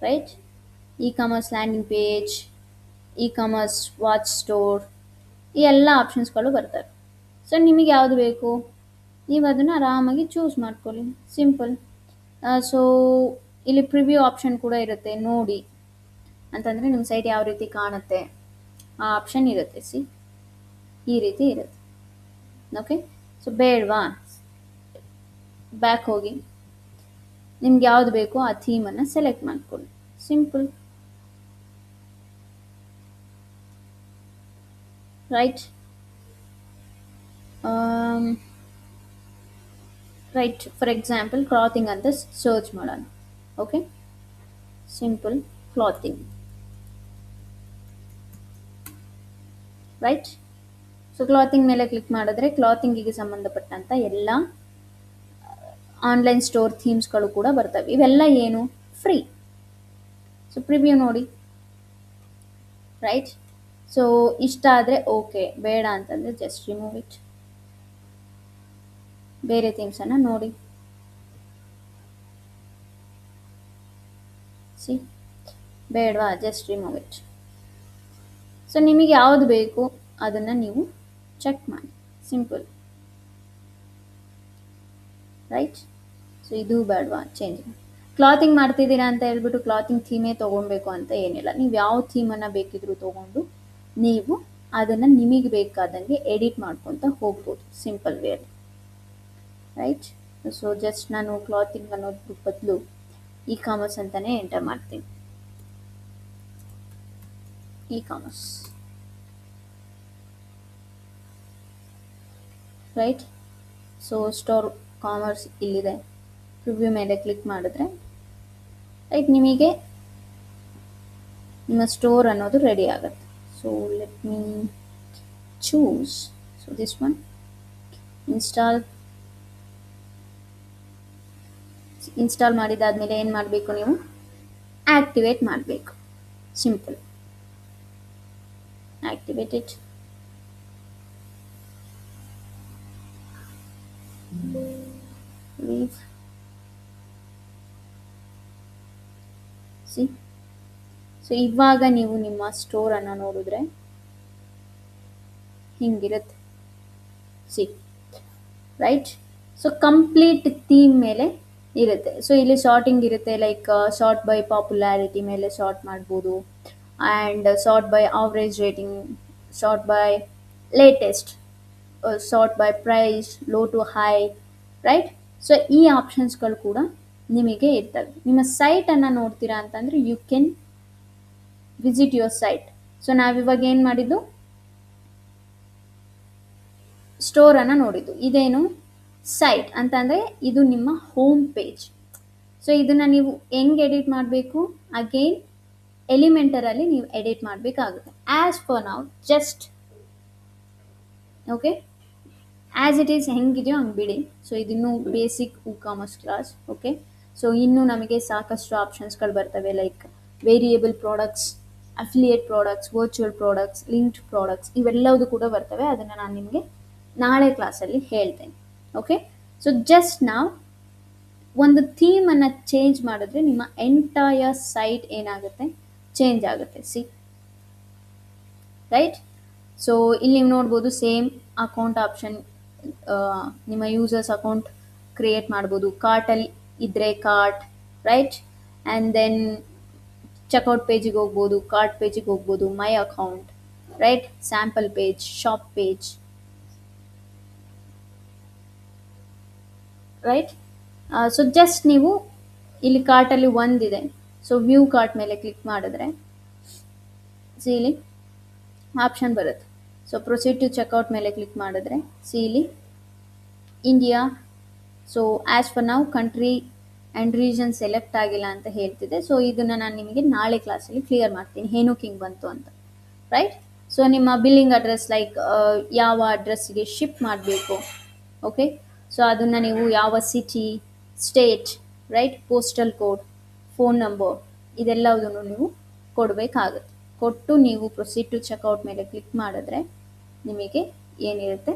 right? E commerce landing page, E commerce watch store, ಈ ಎಲ್ಲ ಆಪ್ಷನ್ಸ್ಗಳು ಬರ್ತವೆ. ಸೊ ನಿಮಗೆ ಯಾವುದು ಬೇಕು ನೀವು ಅದನ್ನು ಆರಾಮಾಗಿ ಚೂಸ್ ಮಾಡ್ಕೊಳ್ಳಿ, ಸಿಂಪಲ್. ಸೊ ಇಲ್ಲಿ ಪ್ರಿವ್ಯೂ ಆಪ್ಷನ್ ಕೂಡ ಇರುತ್ತೆ, ನೋಡಿ ಅಂತಂದರೆ ನಿಮ್ಮ ಸೈಟ್ ಯಾವ ರೀತಿ ಕಾಣುತ್ತೆ ಆ ಆಪ್ಷನ್ ಇರುತ್ತೆ. ಈ ರೀತಿ ಇರುತ್ತೆ. ಓಕೆ, ಸೊ ಬೇಡವಾ, ಬ್ಯಾಕ್ ಹೋಗಿ ನಿಮ್ಗೆ ಯಾವುದು ಬೇಕೋ ಆ ಥೀಮನ್ನು ಸೆಲೆಕ್ಟ್ ಮಾಡ್ಕೊಳ್ಳಿ, simple, right? Right, for example clothing ಅಂತ ಸರ್ಚ್ ಮಾಡೋಣ. Okay, simple clothing, right? So clothing ಮೇಲೆ ಕ್ಲಿಕ್ ಮಾಡಿದ್ರೆ ಕ್ಲಾತಿಂಗಿಗೆ ಸಂಬಂಧಪಟ್ಟಂಥ ಎಲ್ಲ ಆನ್ಲೈನ್ ಸ್ಟೋರ್ ಥೀಮ್ಸ್ಗಳು ಕೂಡ ಬರ್ತವೆ. ಇವೆಲ್ಲ ಏನು, ಫ್ರೀ. ಸೊ ಪ್ರಿವ್ಯೂ ನೋಡಿ, ರೈಟ್? ಸೊ ಇಷ್ಟ ಆದರೆ ಓಕೆ, ಬೇಡ ಅಂತಂದರೆ ಜಸ್ಟ್ ರಿಮೂವ್ ಇಟ್. ಬೇರೆ ಥೀಮ್ಸನ್ನು ನೋಡಿ. ಬೇಡವಾ, ಜಸ್ಟ್ ರಿಮೂವ್ ಇಟ್. ಸೊ ನಿಮಗೆ ಯಾವುದು ಬೇಕು ಅದನ್ನು ನೀವು ಚೆಕ್ ಮಾಡಿ, ಸಿಂಪಲ್, ರೈಟ್? ಸೊ ಇದು ಬೇಡವಾ, ಚೇಂಜ್. ಕ್ಲಾತಿಂಗ್ ಮಾಡ್ತಿದ್ದೀರಾ ಅಂತ ಹೇಳ್ಬಿಟ್ಟು ಕ್ಲಾತಿಂಗ್ ಥೀಮೇ ತೊಗೊಬೇಕು ಅಂತ ಏನಿಲ್ಲ. ನೀವು ಯಾವ ಥೀಮನ್ನು ಬೇಕಿದ್ರೂ ತೊಗೊಂಡು ನೀವು ಅದನ್ನು ನಿಮಗೆ ಬೇಕಾದಂಗೆ ಎಡಿಟ್ ಮಾಡ್ಕೊತ ಹೋಗ್ಬೋದು, simple wear, right? So just ನಾನು ಕ್ಲಾತಿಂಗ್ ಅನ್ನೋದ್ರ ಬದಲು ಇ ಕಾಮರ್ಸ್ ಅಂತಲೇ ಎಂಟರ್ ಮಾಡ್ತೀನಿ. Ecommerce, right? So store commerce ಇಲ್ಲಿದೆ, ಪ್ರಿವ್ಯೂ ಮೇಲೆ ಕ್ಲಿಕ್ ಮಾಡಿದ್ರೆ ರೈಟ್ ನಿಮಗೆ ನಿಮ್ಮ ಸ್ಟೋರ್ ಅನ್ನೋದು ರೆಡಿ ಆಗುತ್ತೆ. So let me choose, so this one install ಮಾಡಿದಾದ್ಮೇಲೆ ಏನು ಮಾಡಬೇಕು, ನೀವು ಆಕ್ಟಿವೇಟ್ ಮಾಡಬೇಕು. Simple, activate it. leave. See, so ಇವಾಗ ನೀವು ನಿಮ್ಮ ಸ್ಟೋರನ್ನು ನೋಡಿದ್ರೆ ಹಿಂಗಿರುತ್ತೆ. See right. So complete theme ಮೇಲೆ ಇರುತ್ತೆ. ಸೊ ಇಲ್ಲಿ ಶಾರ್ಟಿಂಗ್ ಇರುತ್ತೆ, ಲೈಕ್ ಶಾರ್ಟ್ ಬೈ ಪಾಪ್ಯುಲಾರಿಟಿ ಮೇಲೆ ಶಾರ್ಟ್ ಮಾಡ್ಬೋದು, and sort by average rating, sort by latest, sort by price, low to high, right. So ಈ ಆಪ್ಷನ್ಸ್ಗಳು ಕೂಡ ನಿಮಗೆ ಇರ್ತವೆ. ನಿಮ್ಮ ಸೈಟನ್ನು ನೋಡ್ತೀರಾ ಅಂತಂದರೆ you can visit your site. So ನಾವಿವಾಗ ಏನು ಮಾಡಿದ್ದು, ಸ್ಟೋರನ್ನು ನೋಡಿದ್ದು. ಇದೇನು ಸೈಟ್ ಅಂತಂದರೆ ಇದು ನಿಮ್ಮ ಹೋಮ್ ಪೇಜ್. ಸೊ ಇದನ್ನು ನೀವು ಹೆಂಗೆ ಎಡಿಟ್ ಮಾಡಬೇಕು, ಅಗೇನ್ ಎಲಿಮೆಂಟರಲ್ಲಿ ನೀವು ಎಡಿಟ್ ಮಾಡಬೇಕಾಗುತ್ತೆ. ಆ್ಯಸ್ ಫಾರ್ ನಾವು just okay as it is ಹೆಂಗಿದೆಯೋ ಹಂಗೆ ಬಿಡಿ. ಸೊ ಇದಿನ್ನೂ basic commerce class. Okay, so ಇನ್ನೂ ನಮಗೆ ಸಾಕಷ್ಟು ಆಪ್ಷನ್ಸ್ಗಳು ಬರ್ತವೆ, like variable products, affiliate products, virtual products, linked products, ಇವೆಲ್ಲವೂ ಕೂಡ ಬರ್ತವೆ. ಅದನ್ನು ನಾನು ನಿಮಗೆ ನಾಳೆ ಕ್ಲಾಸಲ್ಲಿ ಹೇಳ್ತೇನೆ. ಓಕೆ, ಸೊ ಜಸ್ಟ್ ನಾವು ಒಂದು ಥೀಮನ್ನು ಚೇಂಜ್ ಮಾಡಿದ್ರೆ ನಿಮ್ಮ ಎಂಟೈರ್ ಸೈಟ್ ಏನಾಗುತ್ತೆ, ಚೇಂಜ್ ಆಗುತ್ತೆ. See right. ಸೊ ಇಲ್ಲಿ ನೀವು ನೋಡ್ಬೋದು ಸೇಮ್ ಅಕೌಂಟ್ ಆಪ್ಷನ್, ನಿಮ್ಮ ಯೂಸರ್ಸ್ ಅಕೌಂಟ್ ಕ್ರಿಯೇಟ್ ಮಾಡ್ಬೋದು. ಕಾರ್ಟಲ್ಲಿ ಇದ್ದರೆ cart, right, and then checkout ಪೇಜಿಗೆ ಹೋಗ್ಬೋದು, ಕಾರ್ಟ್ ಪೇಜಿಗೆ ಹೋಗ್ಬೋದು, my account, right, sample page, shop page, right. So just ನೀವು ಇಲ್ಲಿ ಕಾರ್ಟಲ್ಲಿ ಒಂದಿದೆ, ಸೊ ವ್ಯೂ ಕಾರ್ಟ್ ಮೇಲೆ ಕ್ಲಿಕ್ ಮಾಡಿದ್ರೆ ಸಿ ಇಲ್ಲಿ ಆಪ್ಷನ್ ಬರುತ್ತೆ. ಸೊ ಪ್ರೊಸೀಡ್ ಟು ಚೆಕ್ಔಟ್ ಮೇಲೆ ಕ್ಲಿಕ್ ಮಾಡಿದ್ರೆ ಸಿ ಇಲ್ಲಿ ಇಂಡಿಯಾ. ಸೊ ಆ್ಯಸ್ ಫರ್ ನಾವು ಕಂಟ್ರಿ ಆ್ಯಂಡ್ ರೀಜನ್ ಸೆಲೆಕ್ಟ್ ಆಗಿಲ್ಲ ಅಂತ ಹೇಳ್ತಿದೆ. ಸೊ ಇದನ್ನು ನಾನು ನಿಮಗೆ ನಾಳೆ ಕ್ಲಾಸಲ್ಲಿ ಕ್ಲಿಯರ್ ಮಾಡ್ತೀನಿ ಏನಕ್ಕೆ ಹಿಂಗೆ ಬಂತು ಅಂತ, ರೈಟ್. ಸೊ ನಿಮ್ಮ ಬಿಲ್ಲಿಂಗ್ ಅಡ್ರೆಸ್, ಲೈಕ್ ಯಾವ ಅಡ್ರೆಸ್ಸಿಗೆ ಶಿಪ್ ಮಾಡಬೇಕು, ಓಕೆ, ಸೊ ಅದನ್ನು ನೀವು ಯಾವ city, state, right, postal code, phone number, ಇದೆಲ್ಲದನ್ನು ನೀವು ಕೊಡಬೇಕಾಗುತ್ತೆ. ಕೊಟ್ಟು ನೀವು ಪ್ರೊಸೀಡ್ ಟು ಚೆಕ್ಔಟ್ ಮೇಲೆ ಕ್ಲಿಕ್ ಮಾಡಿದ್ರೆ ನಿಮಗೆ ಏನಿರುತ್ತೆ,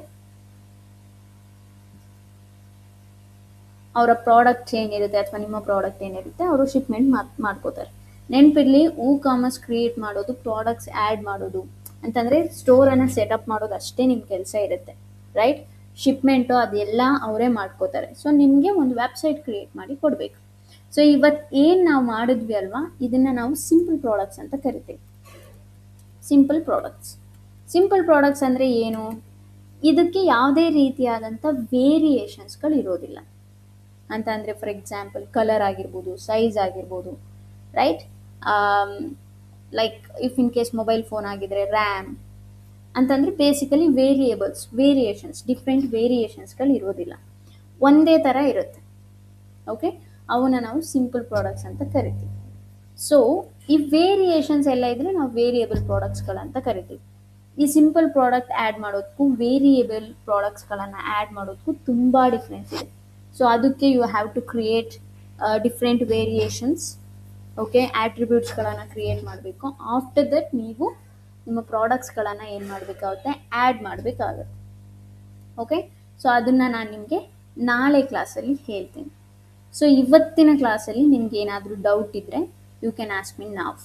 ಅವರ ಪ್ರಾಡಕ್ಟ್ ಏನಿರುತ್ತೆ ಅಥವಾ ನಿಮ್ಮ ಪ್ರಾಡಕ್ಟ್ ಏನಿರುತ್ತೆ ಅವರು ಶಿಪ್ಮೆಂಟ್ ಮಾಡ್ಕೋತಾರೆ. ನೆನಪಿರಲಿ, ಕಾಮರ್ಸ್ ಕ್ರಿಯೇಟ್ ಮಾಡೋದು, ಪ್ರಾಡಕ್ಟ್ಸ್ ಆ್ಯಡ್ ಮಾಡೋದು ಅಂತಂದರೆ ಸ್ಟೋರನ್ನು ಸೆಟಪ್ ಮಾಡೋದು ಅಷ್ಟೇ ನಿಮ್ಮ ಕೆಲಸ ಇರುತ್ತೆ, ರೈಟ್. ಶಿಪ್ಮೆಂಟು ಅದೆಲ್ಲ ಅವರೇ ಮಾಡ್ಕೋತಾರೆ. ಸೊ ನಿಮಗೆ ಒಂದು ವೆಬ್ಸೈಟ್ ಕ್ರಿಯೇಟ್ ಮಾಡಿ ಕೊಡಬೇಕು. ಸೊ ಇವತ್ತು ಏನು ನಾವು ಮಾಡಿದ್ವಿ ಅಲ್ವಾ, ಇದನ್ನು ನಾವು ಸಿಂಪಲ್ ಪ್ರಾಡಕ್ಟ್ಸ್ ಅಂತ ಕರಿತೀವಿ. ಸಿಂಪಲ್ ಪ್ರಾಡಕ್ಟ್ಸ್ ಅಂದರೆ ಏನು, ಇದಕ್ಕೆ ಯಾವುದೇ ರೀತಿಯಾದಂಥ ವೇರಿಯೇಷನ್ಸ್ಗಳು ಇರೋದಿಲ್ಲ ಅಂತ. ಅಂದರೆ ಫಾರ್ ಎಕ್ಸಾಂಪಲ್ ಕಲರ್ ಆಗಿರ್ಬೋದು, ಸೈಜ್ ಆಗಿರ್ಬೋದು, right. Like if in case mobile phone ಆಗಿದ್ರೆ ರ್ಯಾಮ್ ಅಂತಂದರೆ ಬೇಸಿಕಲಿ ವೇರಿಯೇಷನ್ಸ್, ಡಿಫ್ರೆಂಟ್ ವೇರಿಯೇಷನ್ಸ್ಗಳು ಇರೋದಿಲ್ಲ, ಒಂದೇ ಥರ ಇರುತ್ತೆ. ಓಕೆ, ಅವನ್ನ ನಾವು ಸಿಂಪಲ್ ಪ್ರಾಡಕ್ಟ್ಸ್ ಅಂತ ಕರಿತೀವಿ. ಸೊ ಈ ವೇರಿಯೇಷನ್ಸ್ ಎಲ್ಲ ಇದ್ದರೆ ನಾವು ವೇರಿಯೇಬಲ್ ಪ್ರಾಡಕ್ಟ್ಸ್ಗಳಂತ ಕರಿತೀವಿ. ಈ ಸಿಂಪಲ್ ಪ್ರಾಡಕ್ಟ್ ಆ್ಯಡ್ ಮಾಡೋದಕ್ಕೂ ವೇರಿಯೇಬಲ್ ಪ್ರಾಡಕ್ಟ್ಸ್ಗಳನ್ನು ಆ್ಯಡ್ ಮಾಡೋದಕ್ಕೂ ತುಂಬ ಡಿಫ್ರೆನ್ಸ್ ಇದೆ. ಸೊ ಅದಕ್ಕೆ you have to create different variations, okay, ಆಟ್ರಿಬ್ಯೂಟ್ಸ್ಗಳನ್ನು ಕ್ರಿಯೇಟ್ ಮಾಡಬೇಕು. ಆಫ್ಟರ್ ದಟ್ ನೀವು ನಿಮ್ಮ ಪ್ರಾಡಕ್ಟ್ಸ್ಗಳನ್ನು ಏನು ಮಾಡಬೇಕಾಗುತ್ತೆ, ಆ್ಯಡ್ ಮಾಡಬೇಕಾಗುತ್ತೆ. ಓಕೆ, ಸೊ ಅದನ್ನು ನಾನು ನಿಮಗೆ ನಾಳೆ ಕ್ಲಾಸಲ್ಲಿ ಹೇಳ್ತೀನಿ. ಸೊ ಇವತ್ತಿನ ಕ್ಲಾಸಲ್ಲಿ ನಿಮ್ಗೆ ಏನಾದರೂ ಡೌಟ್ ಇದ್ದರೆ ಯು ಕ್ಯಾನ್ ಆಸ್ಕ್ ಮೀ ನಾವ್.